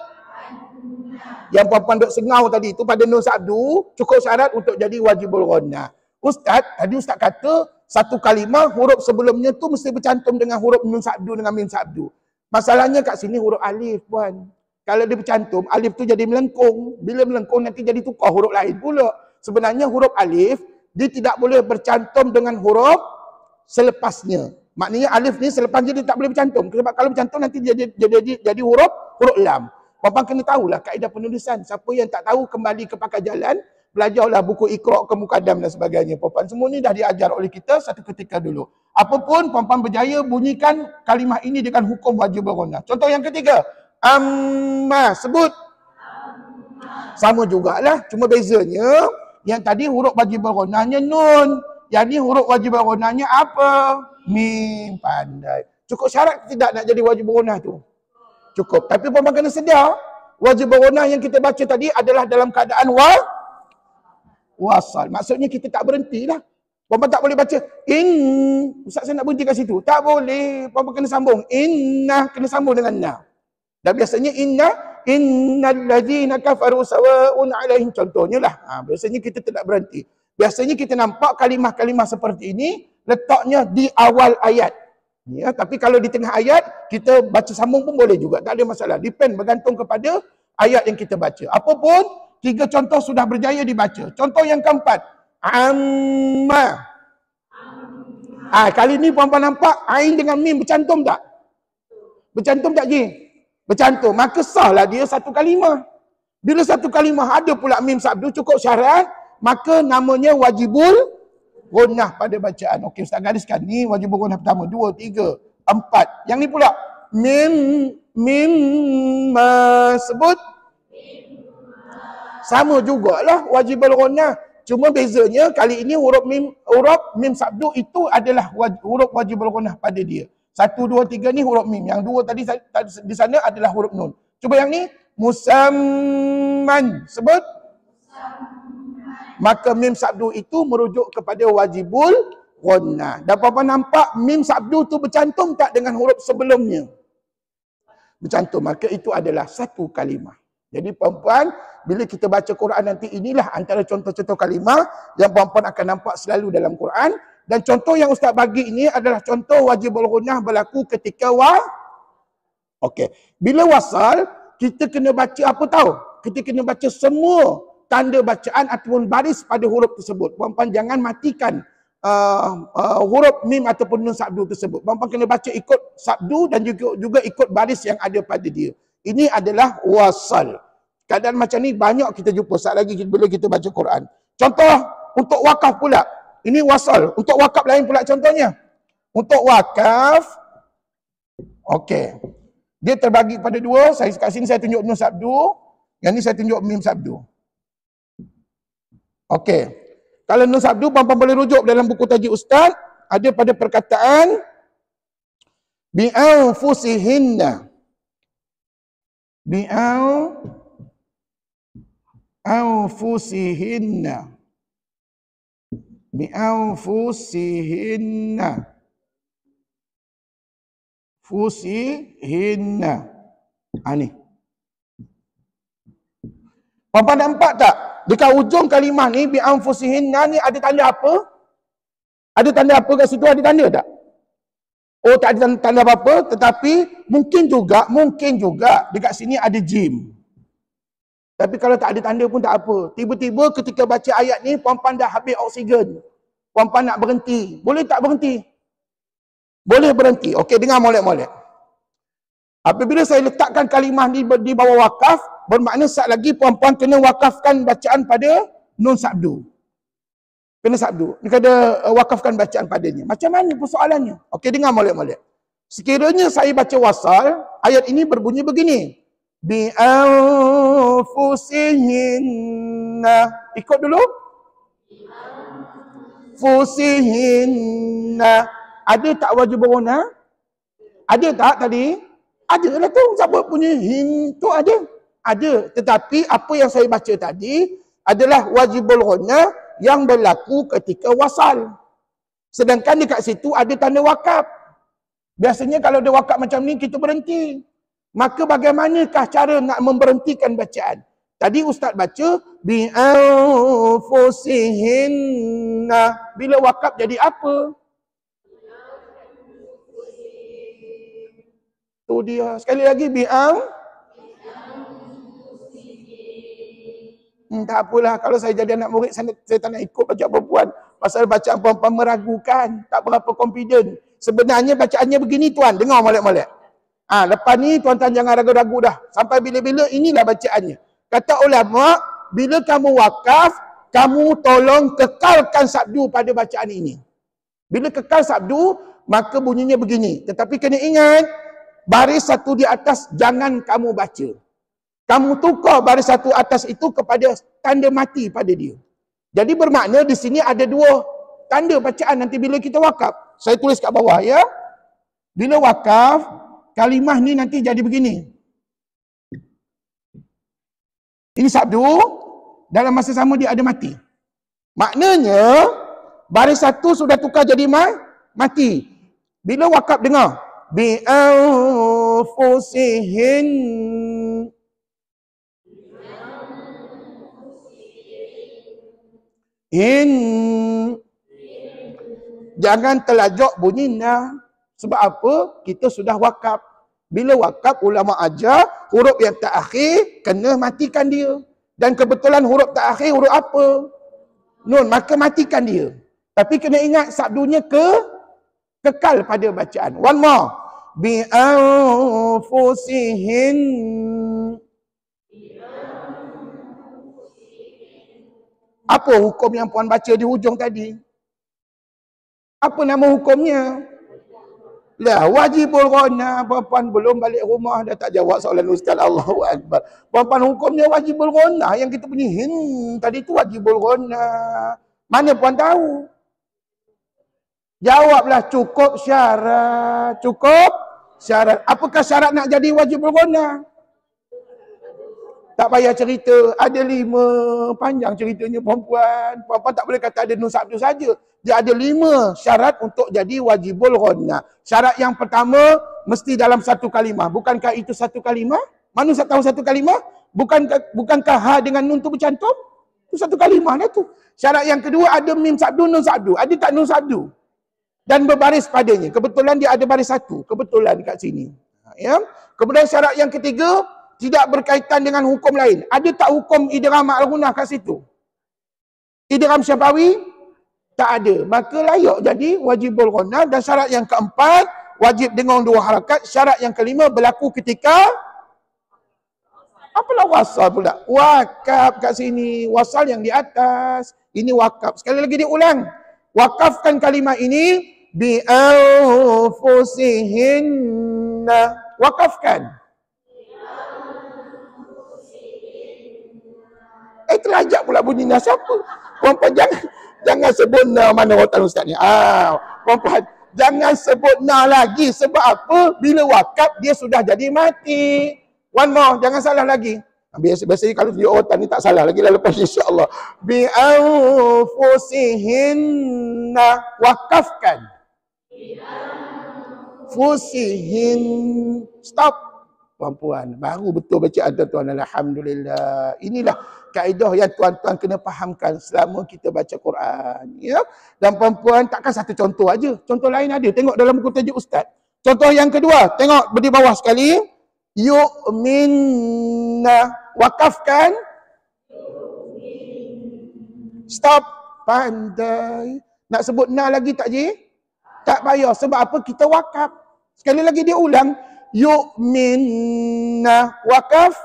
A: Yang puan-puan duk sengau tadi tu pada nun sabdu cukup syarat untuk jadi wajibul ghunnah. Ustaz, tadi ustaz kata satu kalimah huruf sebelumnya tu mesti bercantum dengan huruf nun sabdu dengan mim sabdu. Masalahnya kat sini huruf alif puan. Kalau dia bercantum, alif tu jadi melengkung. Bila melengkung nanti jadi tukar huruf lain pula. Sebenarnya huruf alif dia tidak boleh bercantum dengan huruf selepasnya. Maknanya alif ni selepasnya dia tak boleh bercantum. Sebab kalau bercantum nanti jadi huruf lam. Puan-puan kena tahulah kaedah penulisan. Siapa yang tak tahu kembali ke pakar jalan, belajarlah buku Iqra' ke Muqaddam dan sebagainya. Puan-puan semua ni dah diajar oleh kita satu ketika dulu. Apapun puan-puan berjaya bunyikan kalimah ini dengan hukum wajib ghunnah. Contoh yang ketiga, amma, sebut. Sama jugalah, cuma bezanya yang tadi huruf wajib ghunnahnya nun, yang ni huruf wajib ghunnahnya apa? Mim. Pandai. Cukup syarat tidak nak jadi wajib ghunnah tu? Cukup. Tapi puan-puan kena sedar, wajib ghunnah yang kita baca tadi adalah dalam keadaan wasal. Maksudnya kita tak berhentilah. Puan-puan tak boleh baca ustaz saya nak berhenti kat situ. Tak boleh. Puan-puan kena sambung. Inna kena sambung dengan na. Dan biasanya innal ladzina kafaru sawa'un 'alaihim, contohnya lah. Biasanya kita tidak berhenti. Biasanya kita nampak kalimah-kalimah seperti ini letaknya di awal ayat. Ya, tapi kalau di tengah ayat, kita baca sambung pun boleh juga. Tak ada masalah. Depend, bergantung kepada ayat yang kita baca. Apapun, 3 contoh sudah berjaya dibaca. Contoh yang keempat. Amma. Kali ni puan-puan nampak, ain dengan mim bercantum tak? Bercantum tak, Ji? bercantum, maka sahlah dia satu kalimah. Bila satu kalimah ada pula mim sabdu cukup syarat, maka namanya wajibul gunnah pada bacaan. Okey, Ustaz gariskan ni wajibul gunnah pertama, 2, 3, 4. Yang ni pula mim sebut sama jugalah wajibul gunnah. Cuma bezanya kali ini huruf mim sabdu itu adalah huruf wajibul gunnah pada dia. 1, 2, 3 ni huruf mim. Yang 2 tadi di sana adalah huruf nun. Cuba yang ni musamman sebut. Maka mim sabdu itu merujuk kepada wajibul gunnah. Dan puan-puan nampak mim sabdu tu bercantum tak dengan huruf sebelumnya? Bercantum. Maka itu adalah satu kalimah. Jadi puan-puan, bila kita baca Quran nanti, inilah antara contoh-contoh kalimah yang puan-puan akan nampak selalu dalam Quran. Dan contoh yang Ustaz bagi ini adalah contoh wajibul gunnah berlaku ketika Okey. Bila wasal, kita kena baca apa tahu? Kita kena baca semua tanda bacaan ataupun baris pada huruf tersebut. Puan-puan jangan matikan huruf mim ataupun nun sabdu tersebut. Puan-puan kena baca ikut sabdu dan juga ikut baris yang ada pada dia. Ini adalah wasal. Keadaan macam ni banyak kita jumpa saat lagi bila kita baca Quran. Contoh untuk wakaf pula. Ini wasal. Untuk wakaf lain pula contohnya. Untuk wakaf, okey. Dia terbagi pada dua. Kat sini saya tunjuk nun sabdu. Yang ni saya tunjuk mim sabdu. Okey. Kalau nun sabdu, puan-puan boleh rujuk dalam buku tajuk Ustaz. Ada pada perkataan bi'anfusihinna. Bi'anfusihinna. Bi'anfusihinna. Fusihinna. Ni. Puan-puan nampak tak? Dekat ujung kalimah ni, bi'anfusihinna ni ada tanda apa? Ada tanda apa kat situ? Ada tanda tak? Oh, tak ada tanda apa-apa. Tetapi mungkin juga dekat sini ada jim. Tapi kalau tak ada tanda pun tak apa. Tiba-tiba ketika baca ayat ni, puan-puan dah habis oksigen. Puan-puan nak berhenti. Boleh tak berhenti? Boleh berhenti. Okey, dengar molek-molek. Apabila saya letakkan kalimah ni di bawah wakaf, bermakna saat lagi puan-puan kena wakafkan bacaan pada nun sabdu. Kena sabdu. Ni kena wakafkan bacaan padanya. Macam mana persoalannya? Okey, dengar molek-molek. Sekiranya saya baca wasal, ayat ini berbunyi begini. Bi'anfusihinna. Ikut dulu. Fusihinna. Ada tak wajibul gunnah? Ada tak tadi? Ada lah tu. Siapa punya hin tu ada? Ada. Tetapi apa yang saya baca tadi adalah wajibul gunnah yang berlaku ketika wasal. Sedangkan dekat situ ada tanda wakaf. Biasanya kalau ada wakaf macam ni, kita berhenti. Maka bagaimanakah cara nak memberhentikan bacaan? Tadi Ustaz baca, bi'anfusihinna. Bila wakaf jadi apa? Tu dia. Sekali lagi, tak apalah. Kalau saya jadi anak murid, saya tak nak ikut bacaan perempuan. Pasal bacaan perempuan meragukan. Tak berapa confident. Sebenarnya bacaannya begini tuan. Dengar molek-molek. Lepas ni tuan-tuan jangan ragu-ragu dah. Sampai bila-bila inilah bacaannya. Kata ulama, bila kamu wakaf, kamu tolong kekalkan sabdu pada bacaan ini. Bila kekal sabdu, maka bunyinya begini. Tetapi kena ingat, baris satu di atas jangan kamu baca. Kamu tukar baris satu atas itu kepada tanda mati pada dia. Jadi bermakna di sini ada dua tanda bacaan nanti bila kita wakaf. Saya tulis kat bawah ya. Bila wakaf, kalimah ni nanti jadi begini. Ini sabdu, dalam masa sama dia ada mati. Maknanya, baris satu sudah tukar jadi mati. Bila wakaf dengar, bi'anfusihin. Jangan telajak bunyi nah. Sebab apa? Kita sudah wakaf. Bila wakaf, ulama ajar huruf yang terakhir kena matikan dia. Dan kebetulan huruf terakhir huruf apa? Nun, maka matikan dia. Tapi kena ingat sabdunya kekal pada bacaan. One more. bi anfusihin. Apa hukum yang puan baca di hujung tadi? Apa nama hukumnya? Lah, wajibul ghana. Puan belum balik rumah dah tak jawab soalan Ustaz. Allahu Akbar. Puan hukumnya wajibul ghana. Yang kita punya tadi tu wajibul ghana. Mana puan tahu? Jawablah, cukup syarat. Cukup syarat. Apakah syarat nak jadi wajibul ghana? Tak payah cerita. Ada 5. Panjang ceritanya perempuan. Perempuan tak boleh kata ada nun sabdu saja. Dia ada 5 syarat untuk jadi wajibul ghana. Syarat yang pertama, mesti dalam satu kalimah. Bukankah itu satu kalimah? Mana saya tahu satu kalimah? Bukankah ha dengan nun tu bercantum? Itu satu kalimah dah tu. Syarat yang kedua, ada mim sabdu, nun sabdu. Ada tak nun sabdu? Dan berbaris padanya. Kebetulan dia ada baris satu. Kebetulan kat sini. Ya. Kemudian syarat yang ketiga, tidak berkaitan dengan hukum lain. Ada tak hukum idgham ma'al-ghunah kat situ? Idgham syafawi? Tak ada. Maka layak jadi wajibul ghana. Dan syarat yang keempat, wajib dengan 2 harakat. Syarat yang kelima, berlaku ketika apalah wasal pula? Wakaf kat sini. Wasal yang di atas. Ini wakaf. Sekali lagi diulang. Wakafkan kalimah ini bi anfusihinna. Wakafkan. Terajak pula bunyi nas apa? Perempuan jangan sebut na mana rotan ustaz ni. Perempuan jangan sebut na lagi. Sebab apa? Bila wakaf dia sudah jadi mati. One more, jangan salah lagi. Biasanya kalau dia rotan ni tak salah lagi lah lepas insya-Allah. Bi anfusihinna, wakafkan. Fusihin. Stop. Perempuan baru betul bacaan tuan-tuan. Alhamdulillah. Inilah kaedah yang tuan-tuan kena fahamkan selama kita baca Quran, ya. Dan perempuan takkan satu contoh aja. Contoh lain ada. Tengok dalam buku tajuk ustaz. Contoh yang kedua, tengok di bawah sekali. Yu'minna. Wakafkan. Stop. Pandai. Nak sebut na lagi tak je? Tak payah. Sebab apa? Kita wakaf. Sekali lagi dia ulang. Yu'minna. Wakaf.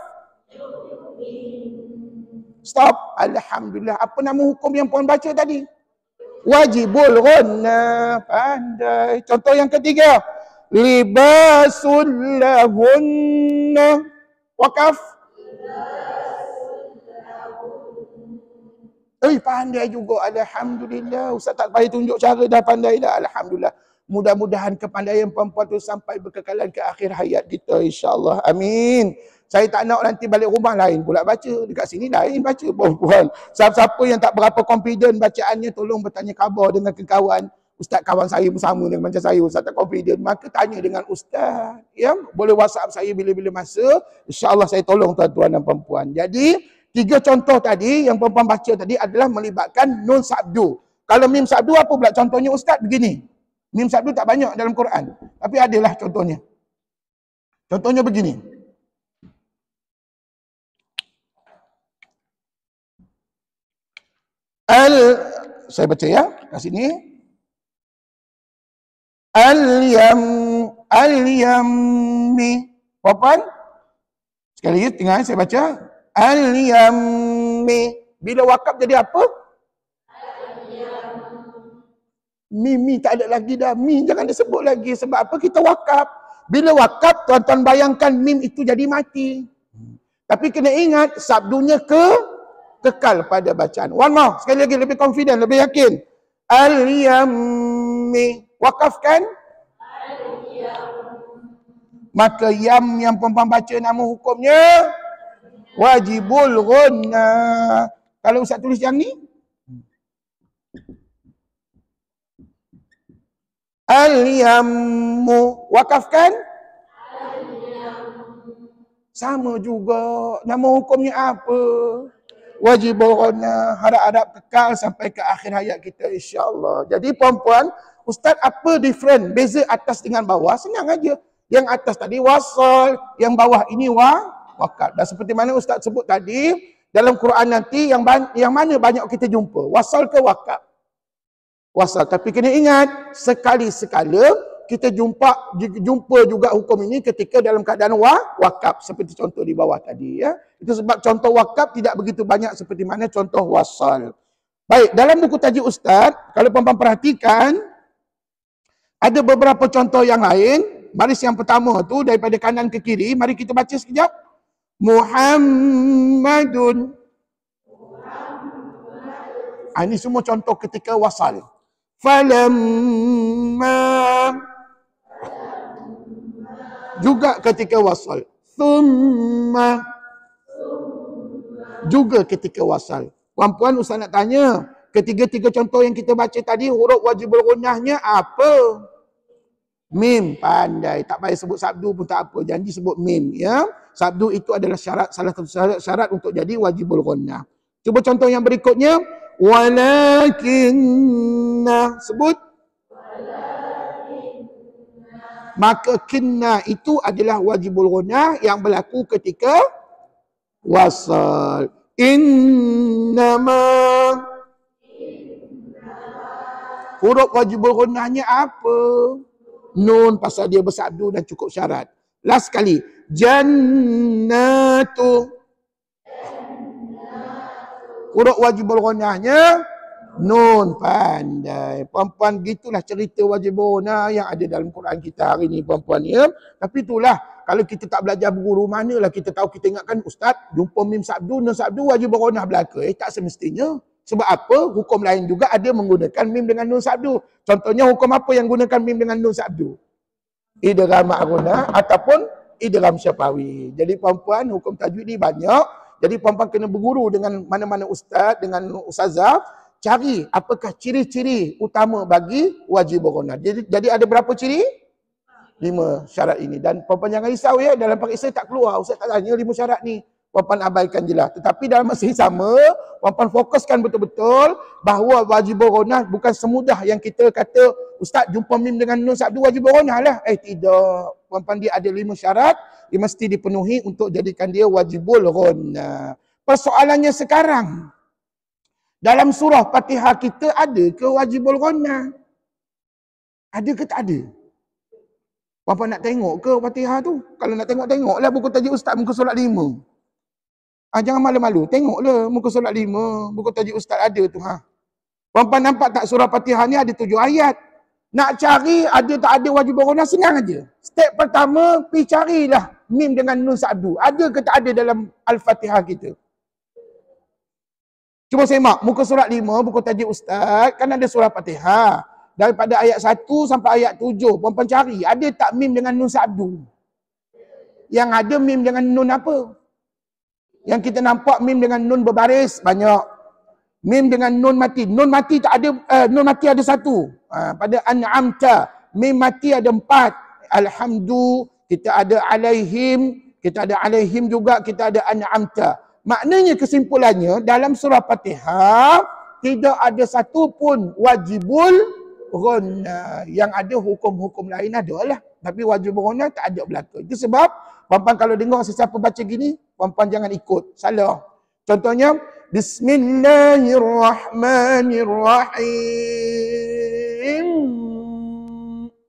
A: Stop. Alhamdulillah. Apa nama hukum yang puan baca tadi? Wajibul ghana. Pandai. Contoh yang ketiga. Libasul lahunna. Wakaf. Pandai juga. Alhamdulillah. Ustaz tak payah tunjuk cara dah pandai dah. Alhamdulillah. Mudah-mudahan kepandaian perempuan tu sampai berkekalan ke akhir hayat kita insya-Allah. Amin. Saya tak nak nanti balik rumah lain pula baca. Dekat sini lain baca perempuan. Siapa-siapa yang tak berapa confident bacaannya tolong bertanya khabar dengan kawan. Ustaz kawan saya pun sama dengan macam saya. Ustaz tak confident. Maka tanya dengan ustaz. Ya? Boleh WhatsApp saya bila-bila masa. InsyaAllah saya tolong tuan-tuan dan perempuan. Jadi 3 contoh tadi yang perempuan baca tadi adalah melibatkan nun sabdu. Kalau mim sabdu apa pula contohnya ustaz? Begini. Mim sabdu tak banyak dalam Quran. Tapi adalah contohnya. Contohnya begini. Saya baca ya. Kat sini. Al-yammi. Papan? Sekali lagi tengah saya baca. Al-yammi. Bila wakaf jadi apa? Mi tak ada lagi dah. Mi jangan disebut lagi. Sebab apa? Kita wakaf. Bila wakaf, tuan-tuan bayangkan mim itu jadi mati. Tapi kena ingat, sabdunya kekal pada bacaan. One more. Sekali lagi, lebih confident, lebih yakin. Al-yammi. Wakafkan? Maka yam yang perempuan baca nama hukumnya wajibul ghunna. Kalau ustaz tulis yang ni, al-yammu. Wakafkan? Sama juga. Nama hukumnya apa? Wajibul ghunna. Harap-harap kekal sampai ke akhir hayat kita insya-Allah. Jadi perempuan, ustaz apa different? Beza atas dengan bawah? Senang aja. Yang atas tadi wasal, yang bawah ini wakaf. Dan seperti mana ustaz sebut tadi, dalam Quran nanti yang mana banyak kita jumpa? Wasal ke wakaf? Wasal. Tapi kena ingat, sekali-sekala kita jumpa juga hukum ini ketika dalam keadaan wakaf seperti contoh di bawah tadi ya. Itu sebab contoh wakaf tidak begitu banyak seperti mana contoh wasal. Baik, dalam buku tajuk Ustaz, kalau puan-puan perhatikan ada beberapa contoh yang lain. Baris yang pertama tu daripada kanan ke kiri, mari kita baca sekejap. Muhammadun. Ini semua contoh ketika wasal. Falamma, juga ketika wasal. Thumma, juga ketika wasal. Puan-puan, Ustaz nak tanya, ketiga-tiga contoh yang kita baca tadi, huruf wajibul gunnahnya apa? Mim. Pandai. Tak payah sebut sabdu pun tak apa. Janji sebut mim. Ya. Sabdu itu adalah syarat, salah satu syarat untuk jadi wajibul gunnah. Cuba contoh yang berikutnya. Walakinna. Sebut. Maka kinna itu adalah wajibul gunnah yang berlaku ketika wasal. Innama. Huruf wajibul gunnahnya apa? Nun, pasal dia bersabdu dan cukup syarat. Last sekali. Jannatu. Huruf wajibul gunnahnya nun. Pandai. Puan-puan, gitulah cerita wajibul gunnah yang ada dalam Quran kita hari ni, puan-puan ya. Tapi itulah, kalau kita tak belajar berguru, manalah kita tahu, kita ingatkan Ustaz, jumpa mim sabdu, nun sabdu, wajibul gunnah belaka. Tak semestinya. Sebab apa? Hukum lain juga ada menggunakan mim dengan nun sabdu. Contohnya hukum apa yang gunakan mim dengan nun sabdu? Idgham ma'runah ataupun idgham syafawi. Jadi puan-puan, hukum tajwid ni banyak. Jadi puan-puan kena berguru dengan mana-mana ustaz, dengan ustazah, cari apakah ciri-ciri utama bagi wajibul gunnah. Jadi ada berapa ciri? 5 syarat ini. Dan puan-puan jangan risau ya, dalam periksa tak keluar. Ustaz tak tanya 5 syarat ni. Puan-puan abaikan je lah. Tetapi dalam masa yang sama, puan-puan fokuskan betul-betul bahawa wajibul gunnah bukan semudah yang kita kata, Ustaz jumpa mim dengan nun sabdu wajibul gunnah lah. Tidak. Puan-puan, dia ada 5 syarat, dia mesti dipenuhi untuk jadikan dia wajibul gunnah. Persoalannya sekarang, dalam surah Fatihah kita ada ke wajibul gunnah? Ada ke tak ada? Puan-puan nak tengok ke Fatihah tu? Kalau nak tengok, tengoklah buku tajuk Ustaz muka surat 5. Jangan malu-malu. Tengoklah muka surat 5. Buku tajuk Ustaz ada tu. Puan-puan nampak tak surah Fatihah ni ada 7 ayat. Nak cari ada tak ada wajibul gunnah senang aja. Step pertama, pergi carilah mim dengan nun sabdu. Ada ke tak ada dalam Al-Fatihah kita? Cuba semak muka surat 5 buku tajuk Ustaz. Kan ada surah Fatihah. Daripada ayat 1 sampai ayat 7. Puan-puan cari. Ada tak mim dengan nun sabdu? Yang ada mim dengan nun apa? Yang kita nampak mim dengan nun berbaris banyak. Mim dengan nun mati. Nun mati tak ada, nun mati ada 1. Pada an'amta. Mim mati ada 4. Alhamdulillah, kita ada alaihim, kita ada alaihim juga, kita ada an'amta. Maknanya kesimpulannya dalam surah Fatihah tidak ada satu pun wajibul gunnah. Yang ada hukum-hukum lain adalah. Tapi wajibul gunnah tak ada belaka. Itu sebab puan-puan kalau dengar sesiapa baca gini, puan-puan jangan ikut. Salah. Contohnya, Bismillahirrahmanirrahim.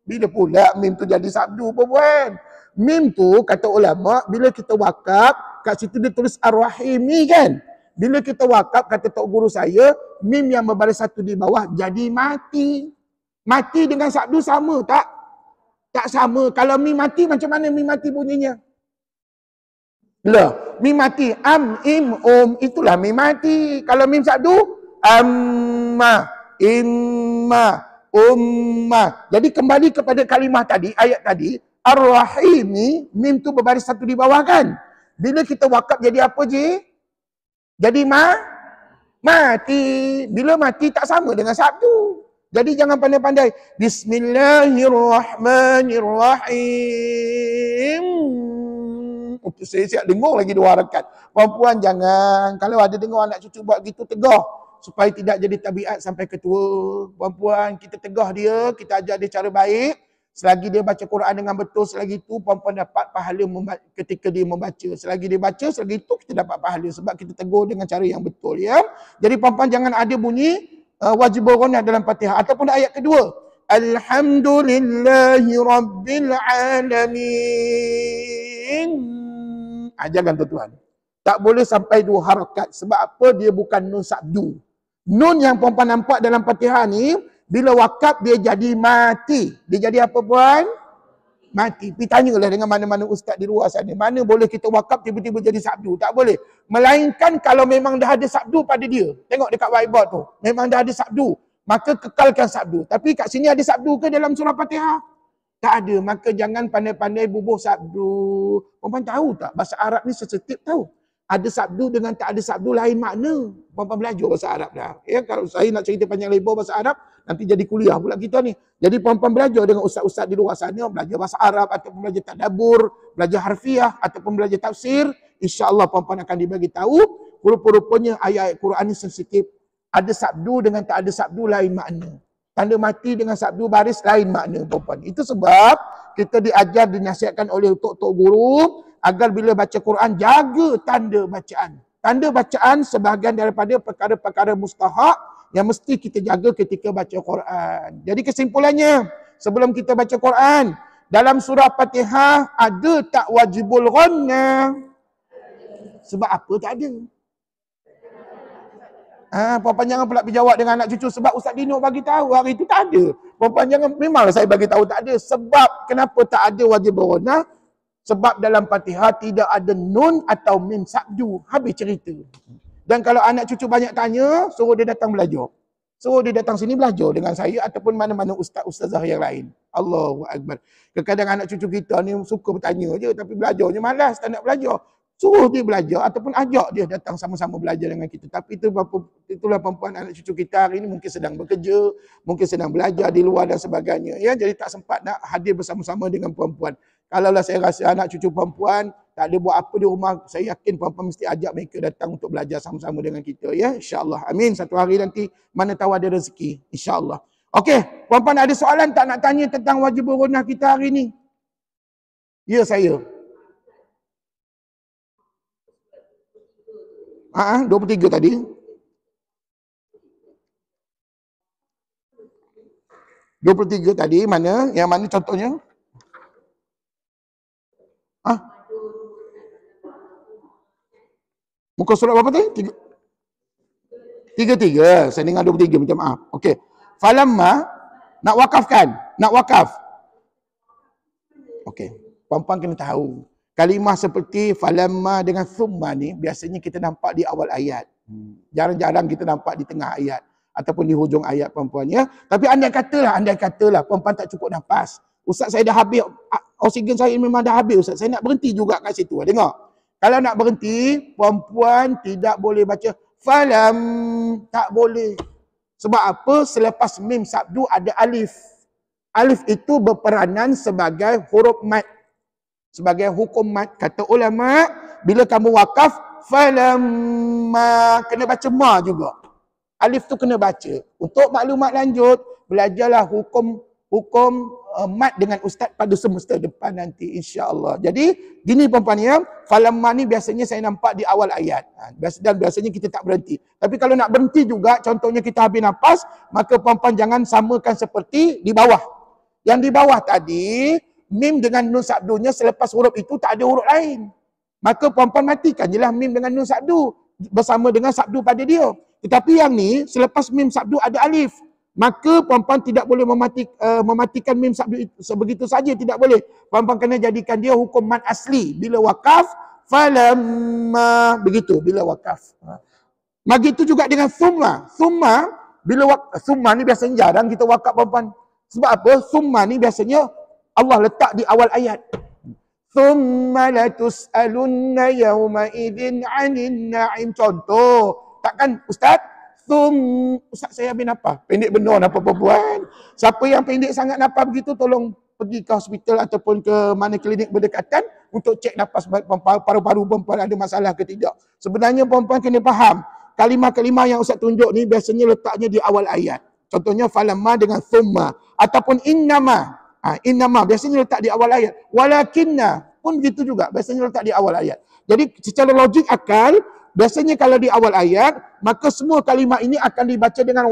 A: Bila pula mim tu jadi sabdu, puan? Mim tu, kata ulama, bila kita wakaf, kat situ dia tulis Ar-Rahim ni kan? Bila kita wakaf, kata tok guru saya, mim yang berbaris 1 di bawah jadi mati. Mati dengan sabdu sama tak? Tak sama. Kalau mim mati, macam mana mim mati bunyinya? Lah, mim mati. Am, im, itulah mim mati. Kalau mim sabdu, amma, imma, umma. Jadi kembali kepada kalimah tadi, ayat tadi, Ar-Rahim ni, mim tu berbaris 1 di bawah kan? Bila kita wakaf jadi apa je? Jadi mati. Bila mati tak sama dengan sabdu. Jadi jangan pandai-pandai. Bismillahirrahmanirrahim. Untuk saya siap dengar lagi 2 rakaat. Puan-puan jangan. Kalau ada dengar anak cucu buat gitu, tegah. Supaya tidak jadi tabiat sampai ketua. Puan-puan, kita tegah dia. Kita ajar dia cara baik. Selagi dia baca Quran dengan betul, selagi itu puan-puan dapat pahala ketika dia membaca. Selagi dia baca, selagi itu kita dapat pahala. Sebab kita tegur dengan cara yang betul. Ya. Jadi puan-puan jangan ada bunyi wajibul gunnah dalam Fatihah. Ataupun ayat kedua. Alhamdulillahi Rabbil Alamin. Jangan tuan-tuan. Tak boleh sampai 2 harakat. Sebab apa? Dia bukan nun sabdu. Nun yang puan-puan nampak dalam Fatihah ni, bila wakaf dia jadi mati. Dia jadi apa puan? Mati. Pergi tanyalah dengan mana-mana ustaz di luar sana. Mana boleh kita wakaf tiba-tiba jadi sabdu? Tak boleh. Melainkan kalau memang dah ada sabdu pada dia. Tengok dekat whiteboard tu. Memang dah ada sabdu. Maka kekalkan sabdu. Tapi kat sini ada sabdu ke dalam surah Fatihah? Tak ada. Maka jangan pandai-pandai bubuh sabdu. Puan-puan tahu tak? Bahasa Arab ni sensitif tahu. Ada sabdu dengan tak ada sabdu lain makna. Puan-puan belajar bahasa Arab dah. Ya, kalau saya nak cerita panjang lebar bahasa Arab, nanti jadi kuliah pula kita ni. Jadi puan-puan belajar dengan ustaz-ustaz di luar sana, belajar bahasa Arab ataupun belajar tadabbur, belajar harfiah ataupun belajar tafsir, insya-Allah puan-puan akan dibagi tahu rupa-rupanya ayat-ayat Quran ni sensitif. Ada sabdu dengan tak ada sabdu lain makna. Tanda mati dengan sabdu baris lain makna puan-puan. Itu sebab kita diajar, dinasihatkan oleh tok-tok guru agar bila baca Quran jaga tanda bacaan. Tanda bacaan sebahagian daripada perkara-perkara mustahak yang mesti kita jaga ketika baca Quran. Jadi kesimpulannya, sebelum kita baca Quran, dalam surah Fatihah ada tak wajibul ghannah? Sebab apa tak ada? Puan-puan jangan pula pergi jawab dengan anak cucu sebab Ustaz Dino bagi tahu hari itu tak ada. Puan-puan jangan, memanglah saya bagi tahu tak ada. Sebab kenapa tak ada wajibul ghannah? Sebab dalam Fatihah tidak ada nun atau mim sabdu. Habis cerita. Dan kalau anak cucu banyak tanya, suruh dia datang belajar. Suruh dia datang sini belajar dengan saya ataupun mana-mana ustaz-ustazah yang lain. Allahu Akbar. Kadang-kadang anak cucu kita ni suka bertanya je tapi belajarnya malas, tak nak belajar. Suruh dia belajar ataupun ajak dia datang sama-sama belajar dengan kita. Tapi itulah perempuan anak cucu kita hari ini mungkin sedang bekerja, mungkin sedang belajar di luar dan sebagainya. Ya, jadi tak sempat nak hadir bersama-sama dengan perempuan. Kalaulah saya rasa anak cucu perempuan tak ada buat apa di rumah, saya yakin perempuan mesti ajak mereka datang untuk belajar sama-sama dengan kita. Ya, insya-Allah. Amin. Satu hari nanti mana tahu ada rezeki. Insya-Allah. Okey, perempuan ada soalan tak nak tanya tentang wajibul ghannah kita hari ini? Ya, saya. 23 tadi. 23 tadi mana? Yang mana contohnya? Muka surat berapa tadi? 33. Saya dengar 23, minta maaf. Okey. Falamma, nak wakafkan? Nak wakaf? Okey. Puan-puan kena tahu. Kalimah seperti falamma dengan thumma ni biasanya kita nampak di awal ayat. Jarang-jarang kita nampak di tengah ayat ataupun di hujung ayat puan-puan ya. Tapi andai katalah puan-puan tak cukup nafas. Ustaz saya dah habis, oksigen saya memang dah habis Ustaz. Saya nak berhenti juga kat situ. Dengar. Kalau nak berhenti, puan-puan tidak boleh baca falam, tak boleh. Sebab apa? Selepas mim sabdu ada alif. Alif itu berperanan sebagai huruf mat. Sebagai hukum mat. Kata ulama, bila kamu wakaf, falamma, kena baca ma juga. Alif tu kena baca. Untuk maklumat lanjut, belajarlah hukum mat dengan ustaz pada semester depan nanti insya-Allah. Jadi gini puan-puan ya, falamma ni biasanya saya nampak di awal ayat. Dan biasanya kita tak berhenti. Tapi kalau nak berhenti juga, contohnya kita habis nafas, maka puan-puan jangan samakan seperti di bawah. Yang di bawah tadi, mim dengan nun sabdunya selepas huruf itu tak ada huruf lain. Maka puan-puan matikan jelah mim dengan nun sabdu bersama dengan sabdu pada dia. Tetapi yang ni selepas mim sabdu ada alif. Maka puan-puan tidak boleh mematikan mim sabdu itu sebegitu saja, tidak boleh. Puan-puan kena jadikan dia hukum mat asli. Bila wakaf, falamma, begitu bila wakaf. Begitu juga dengan summa. Summa ni biasanya jarang kita wakaf puan-puan. Sebab apa? Summa ni biasanya Allah letak di awal ayat. Summa latus'alunna yawma idzin 'anil na'im. Contoh, takkan Ustaz Ustaz saya habis nafas. Pendek benar nafas perempuan. Siapa yang pendek sangat nafas begitu, tolong pergi ke hospital ataupun ke mana klinik berdekatan untuk cek nafas paru-paru perempuan ada masalah ke tidak. Sebenarnya perempuan kena faham, kalimah-kalimah yang Ustaz tunjuk ni biasanya letaknya di awal ayat. Contohnya falamma dengan thumma ataupun innama. Innama biasanya letak di awal ayat. Walakinna pun begitu juga, biasanya letak di awal ayat. Jadi secara logik akal, biasanya kalau di awal ayat, maka semua kalimah ini akan dibaca dengan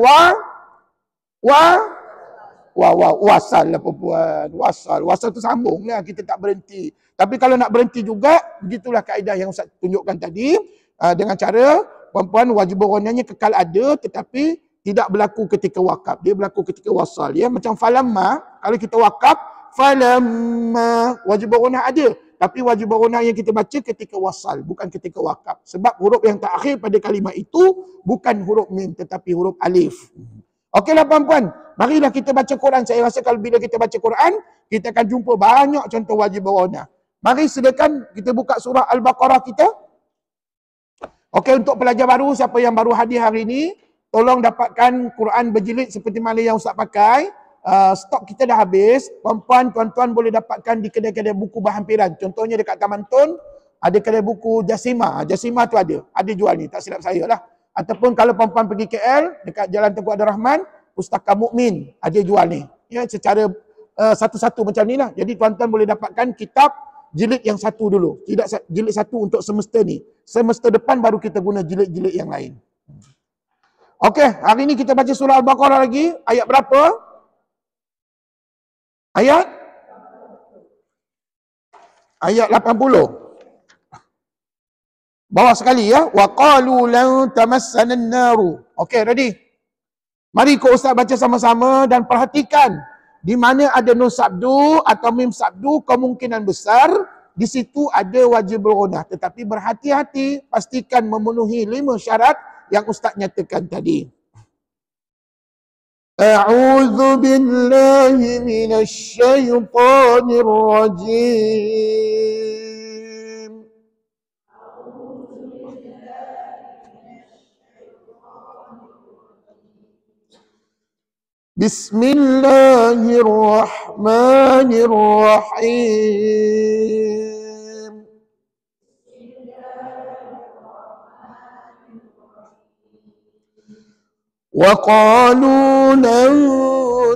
A: Wasal lah perempuan. Wasal tu sambung lah, kita tak berhenti. Tapi kalau nak berhenti juga, begitulah kaedah yang Ustaz tunjukkan tadi. Dengan cara perempuan wajib ghunanya kekal ada, tetapi tidak berlaku ketika wakaf. Dia berlaku ketika wasal. Ya? Macam falamma, kalau kita wakaf, falamma, wajib ghunah ada. Tapi wajib ghunah yang kita baca ketika wasal, bukan ketika wakaf. Sebab huruf yang terakhir pada kalimah itu bukan huruf mim, tetapi huruf alif. Okeylah puan-puan, marilah kita baca Quran. Saya rasa kalau bila kita baca Quran, kita akan jumpa banyak contoh wajib ghunah. Mari silakan kita buka surah Al-Baqarah kita. Okey, untuk pelajar baru, siapa yang baru hadir hari ini, tolong dapatkan Quran berjilid seperti mana yang Ustaz pakai. Stok kita dah habis. Puan-puan, tuan-tuan boleh dapatkan di kedai-kedai buku berhampiran. Contohnya dekat Taman Tun, ada kedai buku Jasima. Jasima tu ada jual ni, tak silap saya lah. Ataupun kalau puan-puan pergi KL, dekat Jalan Tengku Abdul Rahman, Pustaka Mukmin ada jual ni. Ya, secara satu-satu macam ni lah. Jadi tuan-tuan boleh dapatkan kitab jilid yang satu dulu. Tidak jilid satu untuk semester ni. Semester depan baru kita guna jilid-jilid yang lain. Okey, hari ni kita baca surah Al-Baqarah lagi. Ayat berapa? Ayat 80. Bawah sekali ya. Wa qalu lan tamassana an-naru. Okey, ready? Mari ikut Ustaz baca sama-sama dan perhatikan di mana ada nun sabdu atau mim sabdu, kemungkinan besar di situ ada wajib ghunah. Tetapi berhati-hati, pastikan memenuhi 5 syarat yang Ustaz nyatakan tadi. A'udzu billahi minasy syaithanir rajim. Bismillahirrahmanirrahim. وقالوا لن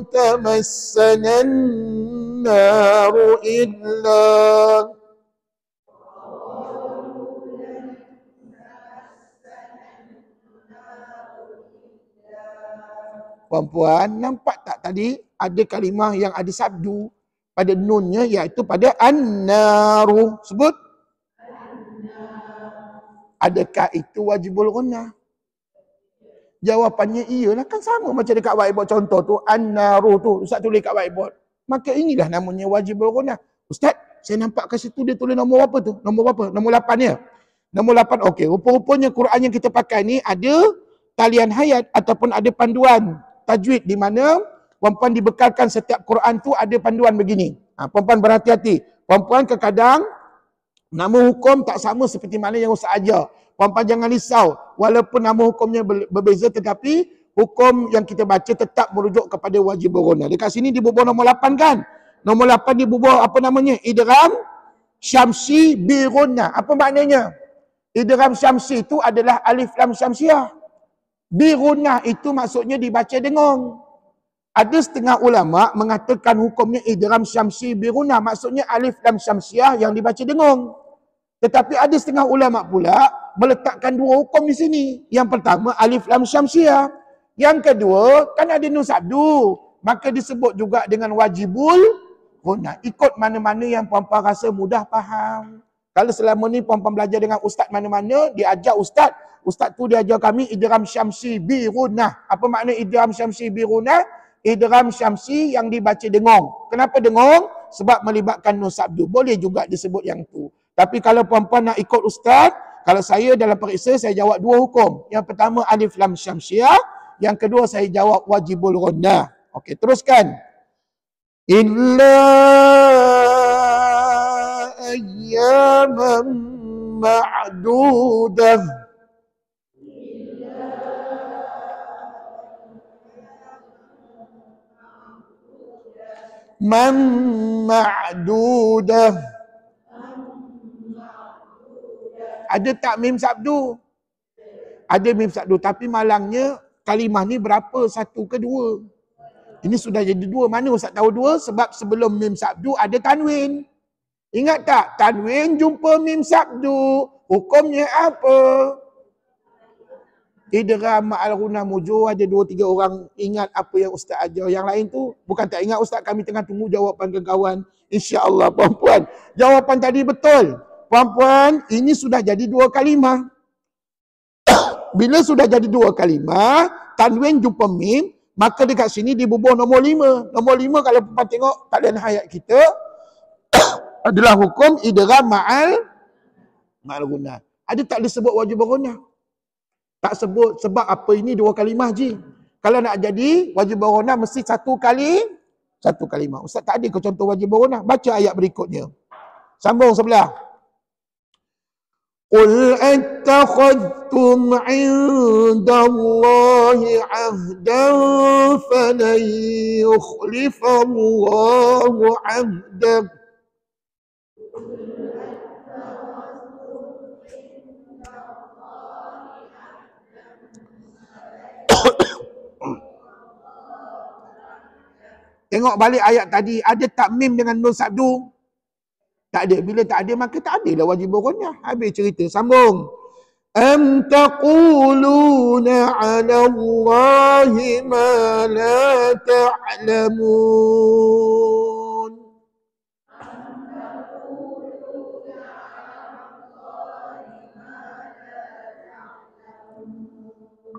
A: تمسنا النار إلا Puan-puan, nampak tak tadi ada kalimah yang ada sabdu pada nunnya, iaitu pada an-naru. Sebut. Adakah itu wajibul ghunah? Jawapannya iyalah, kan sama macam dekat whiteboard contoh tu, an-naru tu, Ustaz tulis kat whiteboard. Maka inilah namanya wajibul ghunah. Ustaz, saya nampak kat situ dia tulis nombor apa tu? Nombor berapa? Nombor 8 ya? Nombor 8, okey. Rupa-rupanya Quran yang kita pakai ni ada talian hayat ataupun ada panduan tajwid di mana puan-puan dibekalkan setiap Quran tu ada panduan begini. Puan-puan berhati-hati. Puan-puan kadang nama hukum tak sama seperti mana yang Ustaz ajar. Puan-puan jangan risau. Walaupun nama hukumnya berbeza, tetapi hukum yang kita baca tetap merujuk kepada wajib ghunah. Dekat sini dibubuh nombor 8 kan? Nombor 8 dibubuh apa namanya? Idgham syamsi bi ghunnah. Apa maknanya? Idgham syamsi itu adalah alif lam syamsiah. Bi ghunnah itu maksudnya dibaca dengung. Ada setengah ulama mengatakan hukumnya idgham syamsi bi ghunnah, maksudnya alif lam syamsiah yang dibaca dengung. Tetapi ada setengah ulama pula meletakkan 2 hukum di sini. Yang pertama alif lam syamsiah. Yang kedua kan ada nun sabdu, maka disebut juga dengan wajibul ghunah. Ikut mana-mana yang puan-puan rasa mudah faham. Kalau selama ni puan-puan belajar dengan ustaz mana-mana, dia ajar ustaz tu dia ajar kami idgham syamsi bi ghunnah. Apa makna idgham syamsi bi ghunnah? Idgham syamsi yang dibaca dengung. Kenapa dengung? Sebab melibatkan nun sabdu. Boleh juga disebut yang tu. Tapi kalau puan-puan nak ikut ustaz, kalau saya dalam periksa, saya jawab 2 hukum. Yang pertama alif lam syamsiah, yang kedua saya jawab wajibul ghunah. Okey, teruskan. Illa ayyaman ma'dudah. Man ma'dudah. Ada tak mim sabdu? Ada mim sabdu, tapi malangnya kalimah ni berapa? 1 ke 2? Ini sudah jadi 2. Mana Ustaz tahu 2? Sebab sebelum mim sabdu ada tanwin. Ingat tak? Tanwin jumpa mim sabdu. Hukumnya apa? Idgham ma'al ghunna mujur ada 2-3 orang ingat apa yang ustaz ajar. Yang lain tu bukan tak ingat ustaz, kami tengah tunggu jawapan kawan. Insya-Allah puan-puan. Jawapan tadi betul. Puan-puan, ini sudah jadi 2 kalimah. Bila sudah jadi 2 kalimah, tanwin jumpa mim, maka dekat sini dibubuh nombor 5. Nombor 5 kalau puan tengok takdan hayat kita adalah hukum idgham ma'al ghunna. Ada tak disebut wajib ghunna? Tak sebut, sebab apa ini 2 kalimah je. Kalau nak jadi wajib ghunna mesti 1 kalimah. Ustaz tak ada ke contoh wajib ghunna? Baca ayat berikutnya. Sambung sebelah. Qul attakhadtum 'indallahi 'ahdan falan yukhlifallahu 'ahdah. Tengok balik ayat tadi, ada tak mim dengan nun sabdu? Tak ada. Bila tak ada, maka tak adalah wajib ghunna. Habis cerita. Sambung. Am taquluna 'ala Allahi ma la ta'lamun.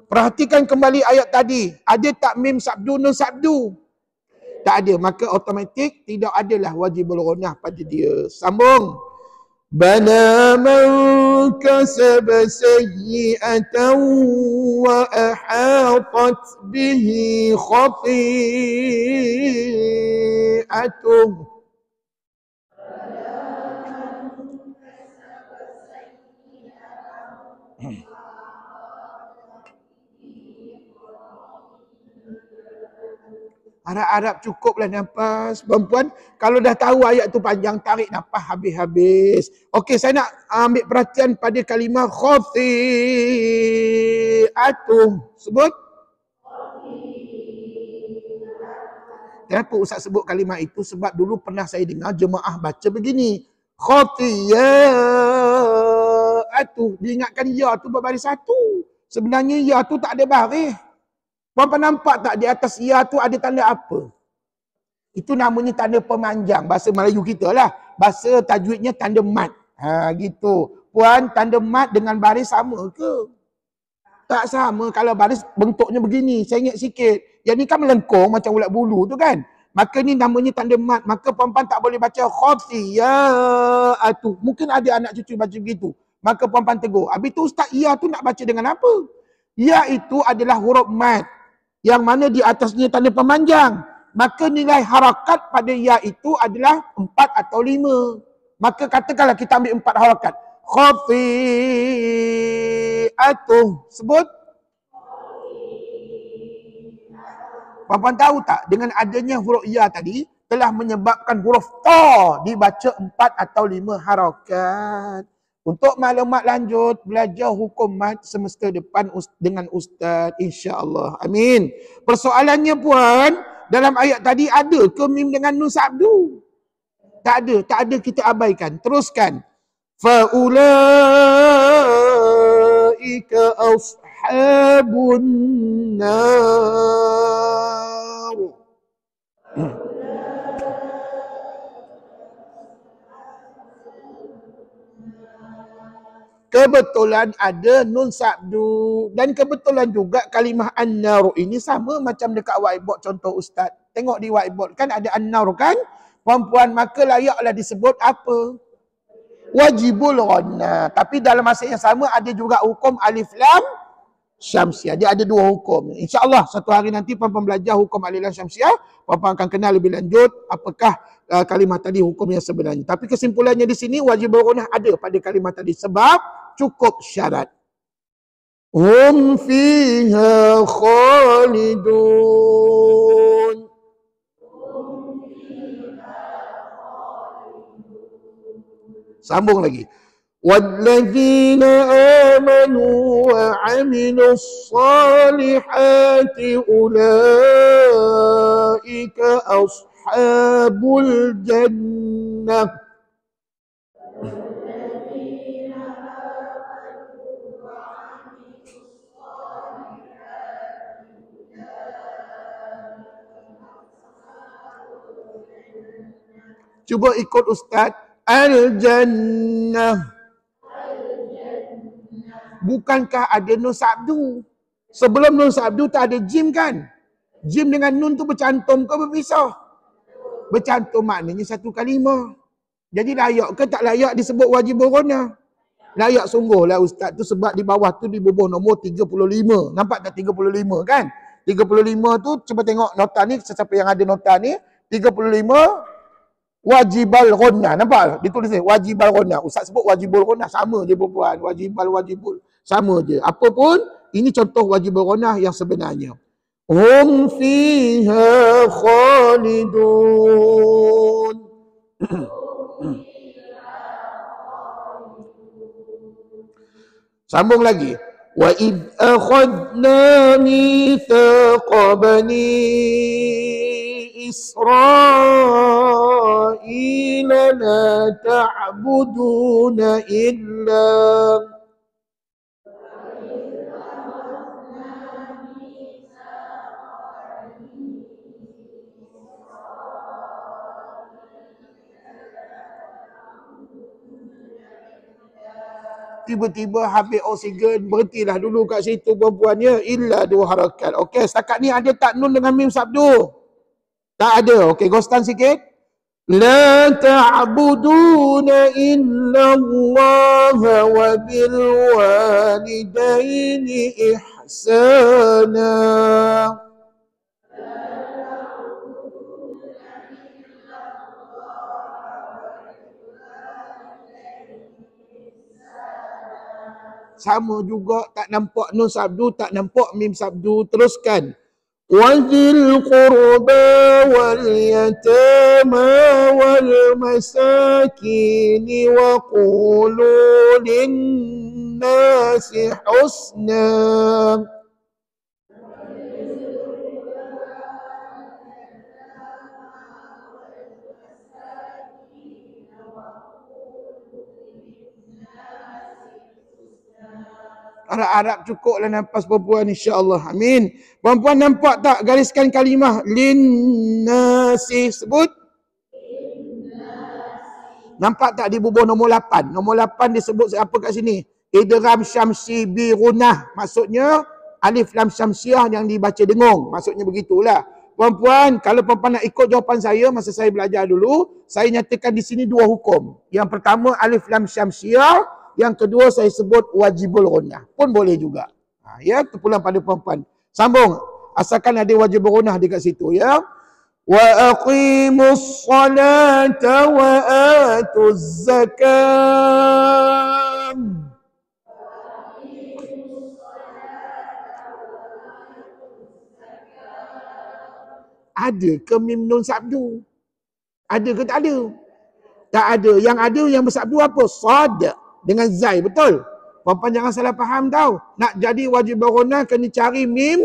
A: Perhatikan kembali ayat tadi. Ada tak mim sabdu, nun sabdu? Tak ada, maka automatik tidak adalah wajibul ghunah pada dia. Sambung. Bala man kasaba sayyi'atan wa ahatat bihi khati'atuh. Harap-harap cukuplah nafas. Perempuan, kalau dah tahu ayat tu panjang, tarik nafas habis-habis. Okey, saya nak ambil perhatian pada kalimah khati'atuh. Sebut. Kenapa Ustaz sebut kalimah itu? Sebab dulu pernah saya dengar jemaah baca begini. Khati'atuh. Diingatkan ya tu berbaris satu. Sebenarnya ya tu tak ada baris. Puan nampak tak di atas ya tu ada tanda apa? Itu namanya tanda pemanjang. Bahasa Melayu kita lah. Bahasa tajwidnya tanda mat. Ha, gitu. Puan, tanda mat dengan baris sama ke? Tak sama. Kalau baris bentuknya begini. Saya ingat sikit. Yang ni kan melengkung macam ulat bulu tu kan. Maka ni namanya tanda mat. Maka puan-puan tak boleh baca khafiyatu. Mungkin ada anak cucu baca begitu. Maka puan-puan tegur. Habis tu ustaz ya tu nak baca dengan apa? Ya itu adalah huruf mat. Yang mana di atasnya tanda pemanjang. Maka nilai harakat pada ya itu adalah 4 atau 5. Maka katakanlah kita ambil 4 harakat. Khafi'atuh. Sebut. Puan-puan tahu tak? Dengan adanya huruf ya tadi, telah menyebabkan huruf ta dibaca 4 atau 5 harakat. Untuk maklumat lanjut, belajar hukum mat semester depan dengan Ustaz, insya-Allah. Amin. Persoalannya puan, dalam ayat tadi ada ke mim dengan nun sabdu? Tak ada, kita abaikan. Teruskan. Faulaika ashabun nar. Kebetulan ada nun sabdu dan kebetulan juga kalimah an-nar ini sama macam dekat whiteboard contoh ustaz. Tengok di whiteboard kan ada an-nar kan? Puan-puan, maka layaklah disebut apa? Wajibul ghunna. Tapi dalam masa yang sama ada juga hukum alif lam syamsiah. Dia ada 2 hukum. InsyaAllah satu hari nanti puan-puan belajar hukum alif lam syamsiah. Puan-puan akan kenal lebih lanjut apakah kalimah tadi hukum yang sebenarnya. Tapi kesimpulannya di sini wajibul ghunna ada pada kalimah tadi. Sebab cukup syarat. Hum fiha khalidun. Sambung lagi. وَالَّذِينَ آمَنُوا وَعَمِلُوا الصَّالِحَاتِ أُولَئِكَ أَصْحَابُ الْجَنَّةِ Cuba ikut Ustaz. Al-Jannah. Bukankah ada nun sabdu? Sebelum nun sabdu tak ada jim kan? Jim dengan nun tu bercantum ke berpisah? Bercantum maknanya satu kalimah. Jadi layak ke tak layak disebut wajibul ghunnah? Layak sungguh lah Ustaz tu, sebab di bawah tu di bubuh nombor 35. Nampak tak 35 kan? 35 tu cuba tengok nota ni, sesiapa yang ada nota ni, 35 wajibal ghunnah. Nampak? Ditulis ni wajibal ghunnah. Ustaz sebut wajibul ghunnah, sama je perempuan. Wajibul sama je. Apa pun ini contoh wajibul ghunnah yang sebenarnya. Hum fiha khalidun. Sambung lagi. Wa id akhadna mithaqa bani Israila la ta'buduna illa tiba-tiba habis oksigen, berhentilah dulu kat situ perempuannya, illa 2 harakat. Okey, setakat ni ada tak nun dengan mim sabdu? Tak ada. Okey, ghostan sikit. La ta'buduna illa Allah wa bil walidaini ihsana. Sama juga, tak nampak nun sabdu, tak nampak mim sabdu. Teruskan. Wazil qurba wal yatama wal masakin wa qulu lin nasi husna. Arab-Arab cukuplah nafas perempuan, insya-Allah. Amin. Perempuan nampak tak gariskan kalimah linnasi, sebut? Nampak tak di bubuh nombor 8? Nombor 8 disebut apa kat sini? Idgham syamsi bi gunnah. Maksudnya alif lam syamsiah yang dibaca dengung. Maksudnya begitulah. Perempuan, kalau perempuan nak ikut jawapan saya masa saya belajar dulu, saya nyatakan di sini 2 hukum. Yang pertama alif lam syamsiah, yang kedua saya sebut wajibul ghunnah. Pun boleh juga. Ya, terpulang pada perempuan. Sambung. Asalkan ada wajibul ghunnah dekat situ, ya. Wa aqimus salata wa atuz zakat. Ada ke mim nun sabdu? Ada ke tak ada? Tak ada. Yang ada yang bersabdu apa? Sad dengan zai, betul? Perempuan jangan salah faham tau. Nak jadi wajib ghunnah kena cari mim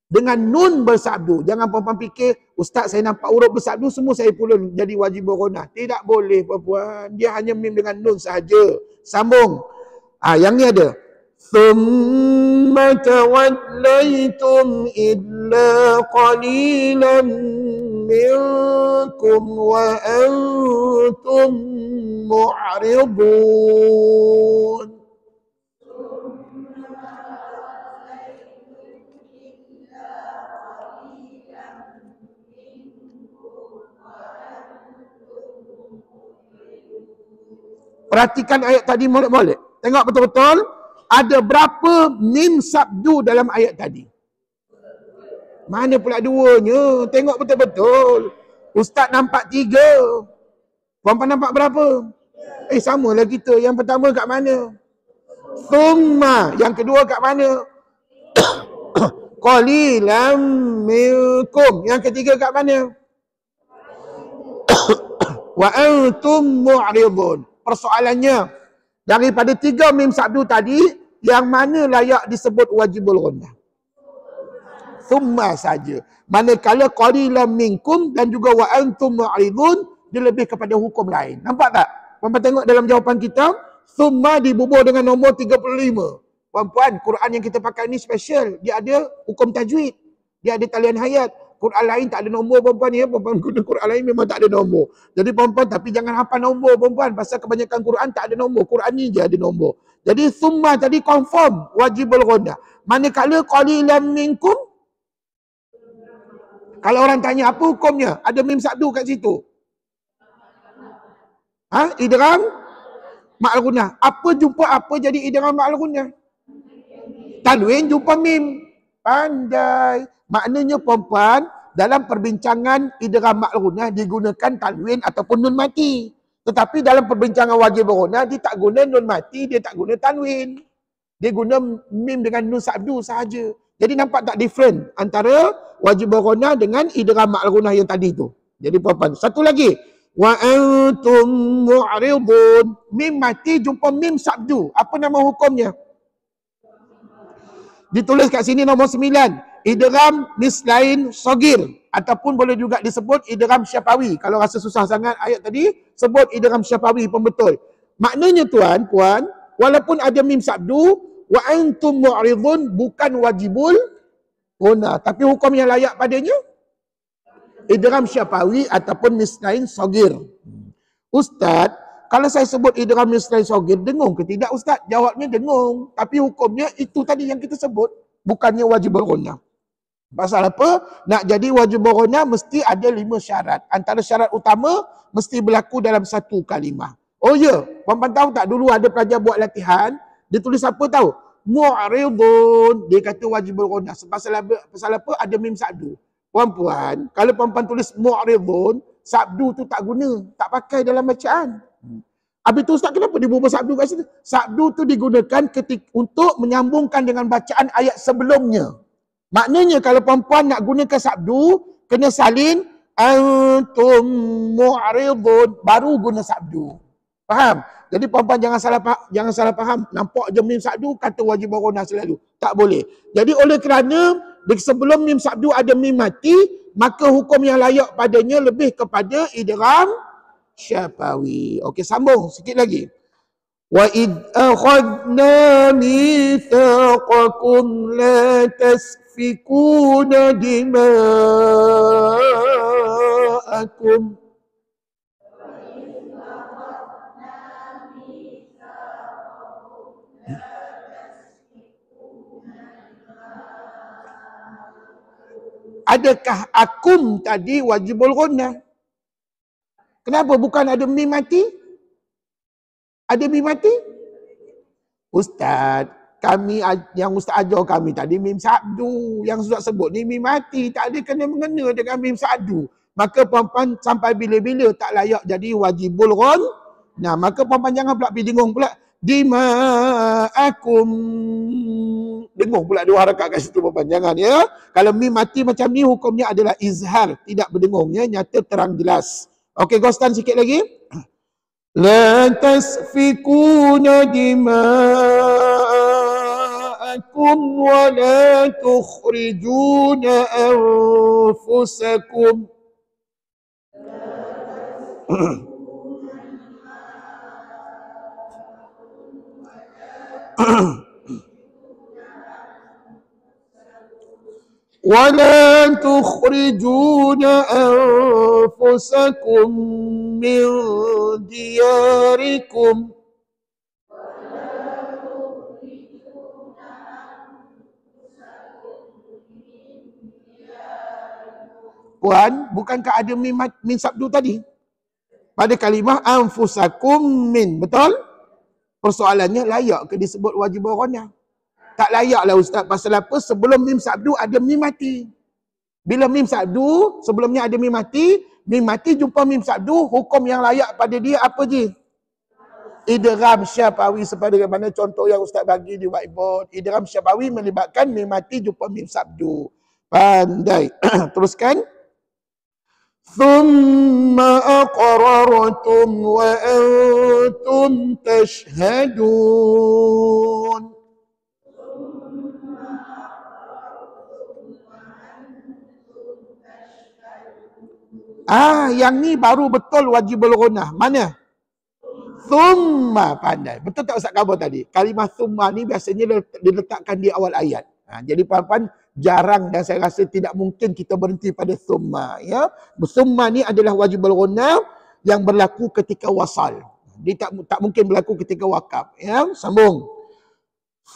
A: dengan nun bersabdu. Jangan perempuan fikir, Ustaz saya nampak huruf bersabdu semua saya pulun jadi wajib ghunnah. Tidak boleh perempuan. Dia hanya mim dengan nun sahaja. Sambung. Yang ni ada. Thumma tawallaytum illa qalilan minkum wa antum mu'ridun. Perhatikan ayat tadi molek-molek. Tengok betul-betul. Ada berapa mim sabdu dalam ayat tadi? Mana pula 2-nya? Tengok betul-betul. Ustaz nampak 3. Perempuan nampak berapa? Samalah kita. Yang pertama kat mana? Thumma. Yang kedua kat mana? Qalilan minkum. Yang ketiga kat mana? Wa antum mu'ridun. Persoalannya, daripada 3 mim sabdu tadi, yang mana layak disebut wajibul ghunnah? Thumma saja. Manakala qalilan minkum dan juga wa antum mu'ridun, dia lebih kepada hukum lain. Nampak tak? Perempuan tengok dalam jawapan kita, thumma dibubuh dengan nombor 35. Perempuan, Quran yang kita pakai ni special. Dia ada hukum tajwid. Dia ada talian hayat. Quran lain tak ada nombor perempuan ya. Perempuan guna Quran lain memang tak ada nombor. Jadi perempuan, tapi jangan hafal nombor perempuan. Pasal kebanyakan Quran tak ada nombor. Quran ni je ada nombor. Jadi summa tadi confirm wajibul ghunnah. Manakala qalilan minkum, kalau orang tanya apa hukumnya, ada mim sabdu kat situ. Idgham ma'al ghunnah. Apa jumpa apa jadi idgham ma'al ghunnah? Tanwin jumpa mim. Pandai. Maknanya perempuan dalam perbincangan idgham ma'al ghunnah digunakan tanwin ataupun nun mati. Tetapi dalam perbincangan wajib ghunnah dia tak guna nun mati, dia tak guna tanwin. Dia guna mim dengan nun sabdu sahaja. Jadi nampak tak different antara wajib ghunnah dengan idgham ma'al ghunnah yang tadi tu. Jadi perempuan. Satu lagi. Wa antum mu'ridun. Mim mati jumpa mim sabdu. Apa nama hukumnya? Ditulis kat sini nombor 9. Idgham mislain sogir. Ataupun boleh juga disebut idgham syafawi. Kalau rasa susah sangat ayat tadi, sebut idgham syafawi pun betul. Maknanya tuan, puan, walaupun ada mim sabdu, wa antum mu'ridun bukan wajibul ghunnah. Tapi hukum yang layak padanya, idgham syafawi ataupun mislain sogir. Ustaz, kalau saya sebut idgham mislain sogir, dengung ke tidak Ustaz? Jawabnya dengung. Tapi hukumnya itu tadi yang kita sebut, bukannya wajibul ghunnah. Pasal apa? Nak jadi wajibul ghunnah mesti ada 5 syarat. Antara syarat utama, mesti berlaku dalam satu kalimah. Oh ya, puan-puan tahu tak dulu ada pelajar buat latihan, dia tulis apa tahu? Mu'ridun. Dia kata wajibul ghunnah. Pasal apa? Ada mim sabdu. Puan-puan, kalau puan-puan tulis mu'ridun, sabdu tu tak guna, tak pakai dalam bacaan. Habis tu Ustaz, kenapa dia berubah sabdu kat situ? Sabdu tu digunakan untuk menyambungkan dengan bacaan ayat sebelumnya. Maknanya kalau puan-puan nak gunakan sabdu, kena salin antum mu'ridun, baru guna sabdu. Faham? Jadi puan-puan jangan salah faham. Nampak je mim sabdu kata wajib ghunnah selalu. Tak boleh. Jadi oleh kerana sebelum mim sabdu ada mim mati, maka hukum yang layak padanya lebih kepada idgham syafawi. Okey, sambung sikit lagi. Wa id akhadna mitsaqakum la tasfikuna dima'akum. Adakah akum tadi wajibul ghunnah? Kenapa bukan ada mim mati? Ada mim mati? Ustaz, kami yang Ustaz ajar kami tadi mim sabdu. Yang Ustaz sebut ni mim mati. Tak ada kena-mengena dengan mim sabdu. Maka puan-puan sampai bila-bila tak layak jadi wajibul ghunnah. Nah, maka puan-puan jangan pula pergi dengung pula. Dima'akum. Dengung pula 2 harakat kat situ puan-puan. Jangan ya. Kalau mim mati macam ni hukumnya adalah izhar. Tidak berdengung ya. Nyata terang jelas. Okey, ghostan sikit lagi. La tasfikuna dima'akum wa la tukhrijuna anfusakum. ولا تخرجون أنفسكم من دياركم Puan, bukankah ada min sabdu tadi? Pada kalimah anfusakum min, betul? Persoalannya layak ke disebut wajib ghunnah? Tak layaklah Ustaz. Pasal apa? Sebelum mim sabdu ada mim mati. Bila mim sabdu, sebelumnya ada mim mati jumpa mim sabdu, hukum yang layak pada dia apa je? Idgham syafawi, sebagaimana contoh yang Ustaz bagi di whiteboard. Idgham syafawi melibatkan mim mati jumpa mim sabdu. Pandai. Teruskan. Thumma aqrartum wa antum tashhadun. Yang ni baru betul wajibul ghunnah. Mana? Thumma, pandai. Betul tak Ustaz khabar tadi? Kalimah thumma ni biasanya diletakkan di awal ayat. Jadi puan-puan jarang dan saya rasa tidak mungkin kita berhenti pada thumma. Ya. Thumma ni adalah wajibul ghunnam yang berlaku ketika wasal. Dia tak mungkin berlaku ketika wakaf. Ya. Sambung.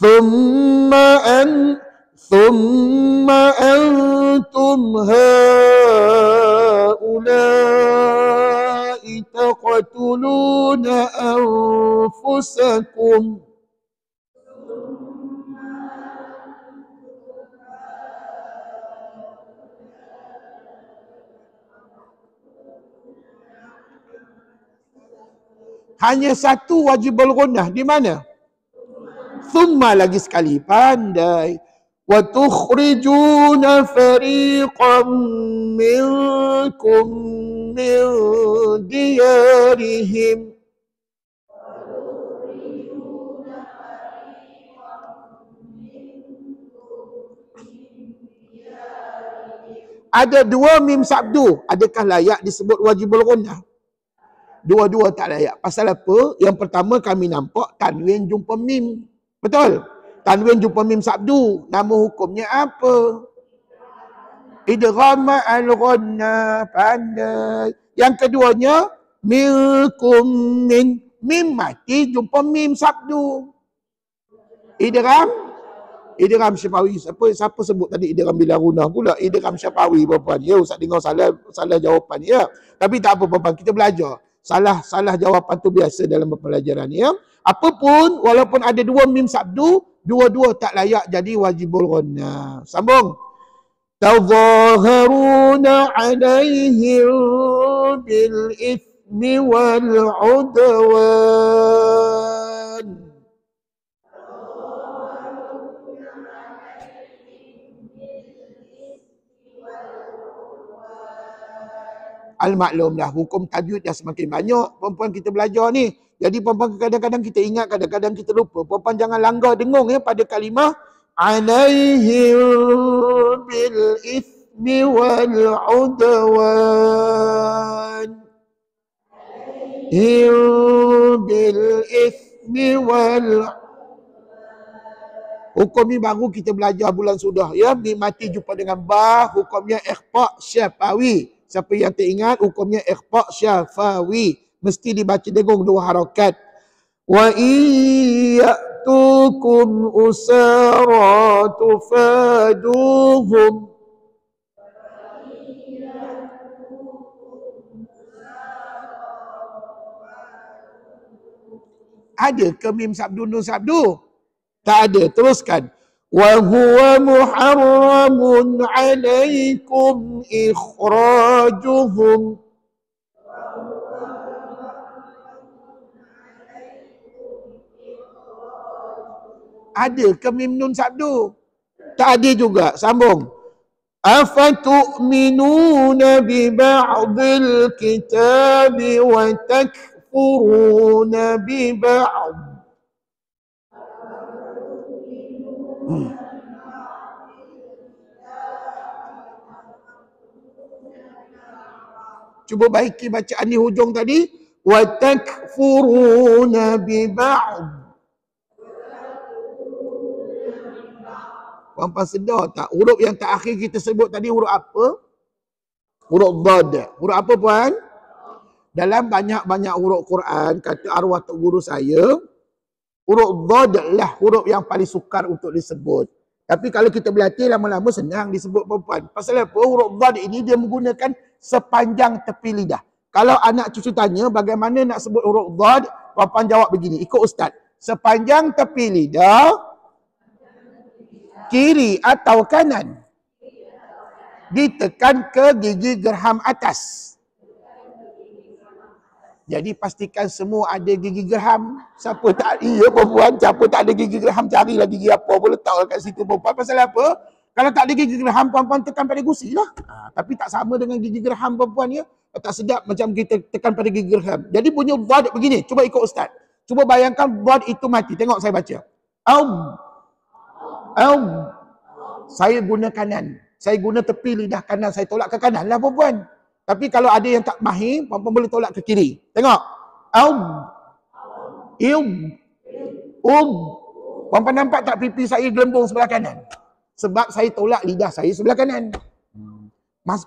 A: Thumma antum haulai taqtuluna anfusakum. Hanya satu wajibul ghunnah. Di mana? Thumma lagi sekali. Pandai. Wa tukhrijuna fariqam minkum min diyarihim. Ada dua mim sabdu. Adakah layak disebut wajibul ghunnah? Dua-dua tak layak. Pasal apa? Yang pertama kami nampak tanwin jumpa mim. Betul? Tanwin jumpa mim sabdu. Nama hukumnya apa? Idgham al-ghunnah. Pandai. Yang keduanya, milkum min. Mim mati jumpa mim sabdu. Idgham syafawi. Siapa sebut tadi idgham bila guna pula? Idgham syafawi puan. Ya, Ustaz dengar salah jawapan ya. Tapi tak apa puan, kita belajar. Salah jawapan tu biasa dalam pembelajaran ya. Apapun, walaupun ada dua mim sabdu, dua-dua tak layak jadi wajibul ghunnah. Sambung. Tadhaharuna alaihim bil ithmi wal udwan. Al-maklumlah, hukum tajwid dah semakin banyak perempuan kita belajar ni. Jadi perempuan kadang-kadang kita ingat, kadang-kadang kita lupa. Perempuan jangan langgar dengung ya pada kalimah alaihim bil ithmi wal udwan. Bil ithmi wal. Hukum ni baru kita belajar bulan sudah ya. Mim mati jumpa dengan ba, hukumnya ikhfa syafawi. Siapa yang teringat hukumnya ikhfa syafawi. Mesti dibaca dengung dua harakat. Wa iyatukum usara tufaduhum. Ada ke mim sabdu nun sabdu? Tak ada. Teruskan. وَهُوَ مُحَرَّمٌ عَلَيْكُمْ إِخْرَاجُهُمْ. Ada ke mim nun sabdu? Tak ada juga. Sambung. أَفَتُؤْمِنُونَ بِبَعْضِ الْكِتَابِ وَتَكْفُرُونَ بِبَعْضِ. Cuba baiki bacaan di hujung tadi. Wa takfuruna bi ba'd. Puan-puan sedar tak? Huruf yang terakhir kita sebut tadi huruf apa? Huruf dhad. Huruf apa puan? Dalam banyak-banyak huruf Quran, kata arwah tok guru saya, huruf dhad lah huruf yang paling sukar untuk disebut. Tapi kalau kita berlatih lama-lama senang disebut perempuan. Pasal apa? Huruf dhad ini dia menggunakan sepanjang tepi lidah. Kalau anak cucu tanya bagaimana nak sebut huruf dhad, perempuan jawab begini, ikut ustaz. Sepanjang tepi lidah, kiri atau kanan, ditekan ke gigi gerham atas. Jadi pastikan semua ada gigi gerham. Siapa tak, iya perempuan, siapa tak ada gigi gerham, carilah gigi apa pun letak kat situ perempuan. Pasal apa? Kalau tak ada gigi gerham, perempuan tekan pada gusi lah. Tapi tak sama dengan gigi gerham perempuan ya. Tak sedap macam kita tekan pada gigi gerham. Jadi bunyi dhad begini. Cuba ikut ustaz. Cuba bayangkan dhad itu mati. Tengok saya baca. Aum. Saya guna kanan. Saya guna tepi lidah kanan. Saya tolak ke kanan lah perempuan. Tapi kalau ada yang tak mahir, perempuan boleh tolak ke kiri. Tengok. Perempuan nampak tak pipi saya gelembung sebelah kanan? Sebab saya tolak lidah saya sebelah kanan.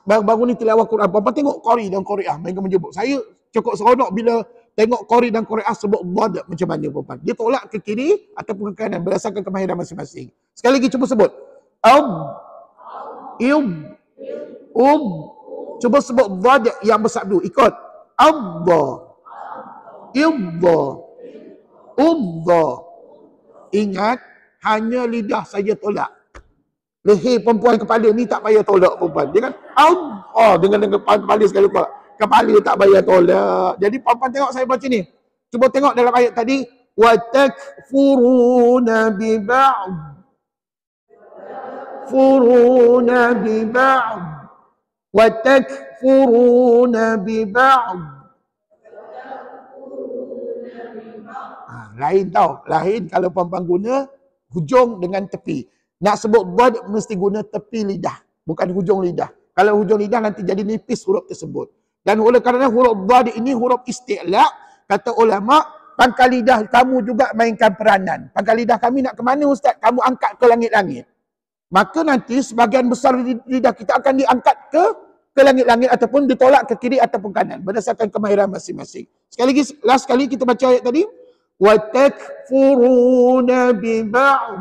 A: Baru ni tilawah Quran. Perempuan tengok Qori dan Qori'ah. Mereka menyebut. Saya cukup seronok bila tengok Qori dan Qori'ah sebut dhad macam mana perempuan. Dia tolak ke kiri ataupun ke kanan berdasarkan kemahiran masing-masing. Sekali lagi cuba sebut. Ib. Cuba sebut dhad yang bersabdu. Ikut. Abba. Ibba. Ubba. Ingat, hanya lidah saja tolak. Leher perempuan kepala ni tak payah tolak perempuan. Dia kan, dengan kepala sekali tolak. Kepala tak payah tolak. Jadi perempuan tengok saya baca ni. Cuba tengok dalam ayat tadi. وَتَكْفُرُونَ بِبَعْضٍ وَتَكْفُرُونَ بِبَعْضٍ. Lain tau. Lain kalau perempuan guna hujung dengan tepi. Nak sebut dhad mesti guna tepi lidah. Bukan hujung lidah. Kalau hujung lidah nanti jadi nipis huruf tersebut. Dan oleh kerana huruf dhad ini huruf isti'la', kata ulama', pangkal lidah kamu juga mainkan peranan. Pangkal lidah kami nak ke mana ustaz? Kamu angkat ke langit-langit. Maka nanti sebahagian besar lidah kita akan diangkat ke langit-langit ataupun ditolak ke kiri ataupun kanan. Berdasarkan kemahiran masing-masing. Sekali lagi, last kali kita baca ayat tadi. وَتَكْفُرُونَ بِبَعْضٍ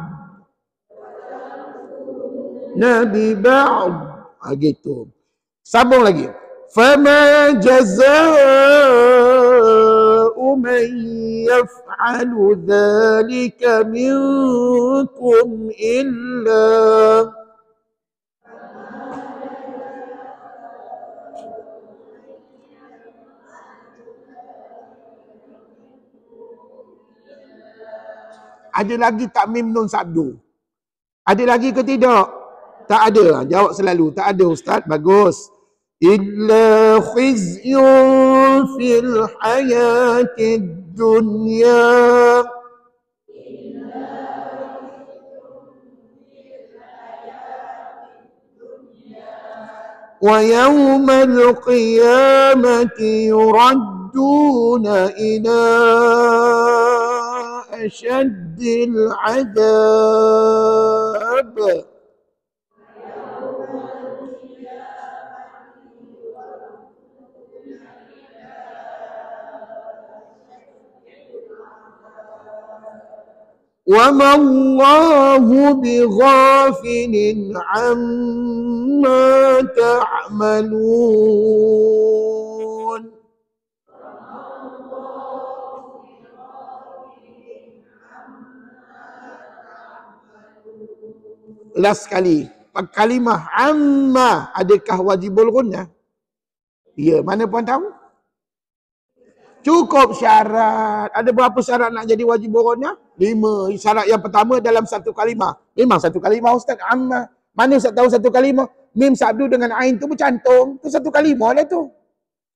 A: بِبَعْضٍ. Gitu. Sambung lagi. فَمَا جَزَاءُ مَنْ يَفْعَلُ ذَلِكَ مِنْكُمْ إِلَّا Ada lagi tak mim nun sabdu? Ada lagi ke tidak? Tak ada. Jawab selalu. Tak ada ustaz. Bagus. Illa khizyun fil hayatid dunya. Wa yawmal qiyamati yuradduna ila asyaddil adab. وَمَا اللَّهُ بِغَافِلٍ عَمَّا تَعْمَلُونَ. Last sekali. Kalimah amma adakah wajibul gunnah? Ya, mana puan tahu? Cukup syarat. Ada berapa syarat nak jadi wajibul gunnah? 5. Syarat yang pertama dalam satu kalimah. Memang satu kalimah ustaz, amma. Mana ustaz tahu satu kalimah? Mim sabdu dengan ain tu bercantum. Tu satu kalimah lah tu.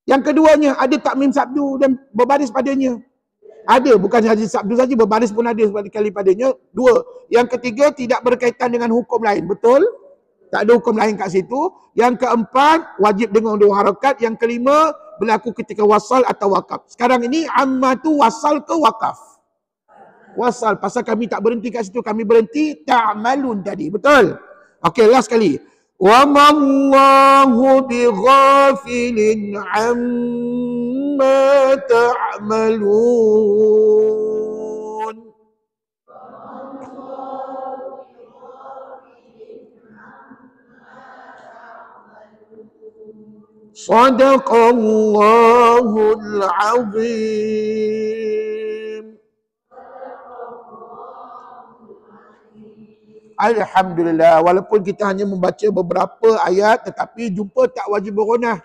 A: Yang keduanya, ada tak mim sabdu dan berbaris padanya? Ada, bukan haji sabdu saja, berbaris pun ada sekali padanya. 2. Yang ketiga, tidak berkaitan dengan hukum lain. Betul? Tak ada hukum lain kat situ. Yang keempat, wajib dengan 2 harakat. Yang kelima, berlaku ketika wasal atau wakaf. Sekarang ini, amma tu wasal ke wakaf? Wasal. Pasal kami tak berhenti kat situ. Kami berhenti ta'malun tadi. Betul? Okey, last kali. وَمَا اللَّهُ بِغَافِلٍ عَمَّا تَعْمَلُونَ. صَدَقَ اللَّهُ الْعَظِيمُ. Alhamdulillah, walaupun kita hanya membaca beberapa ayat tetapi jumpa tak wajib gunnah.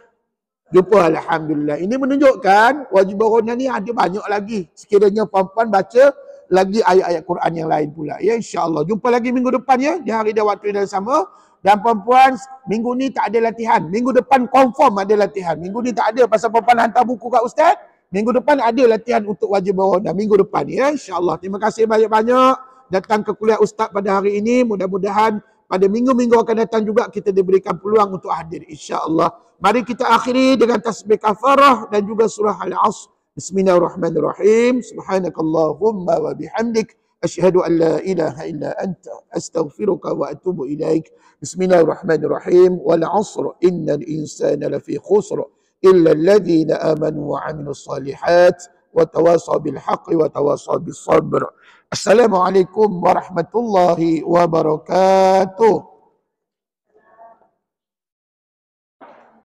A: Jumpa, alhamdulillah. Ini menunjukkan wajib gunnah ni ada banyak lagi. Sekiranya puan-puan baca lagi ayat-ayat Quran yang lain pula. Ya, insya-Allah. Jumpa lagi minggu depan ya, di hari dan waktu yang sama. Dan puan-puan, minggu ni tak ada latihan. Minggu depan confirm ada latihan. Minggu ni tak ada pasal puan-puan hantar buku kat ustaz. Minggu depan ada latihan untuk wajib gunnah. Minggu depan ya, insya-Allah. Terima kasih banyak-banyak datang ke kuliah ustaz pada hari ini. Mudah-mudahan pada minggu-minggu akan datang juga kita diberikan peluang untuk hadir, insya-Allah. Mari kita akhiri dengan tasbih kafarah dan juga surah Al-Asr. Bismillahirrahmanirrahim. Subhanakallahumma wa bihamdik Asyhadu an la ilaha illa anta astaghfiruka wa atubu ilaik. Bismillahirrahmanirrahim. Wal 'asr innal insana lafi khusr illa alladhina amanu wa 'amilus solihat wa tawasaw bil haqqi wa tawasaw bis sabr. Assalamualaikum warahmatullahi wabarakatuh.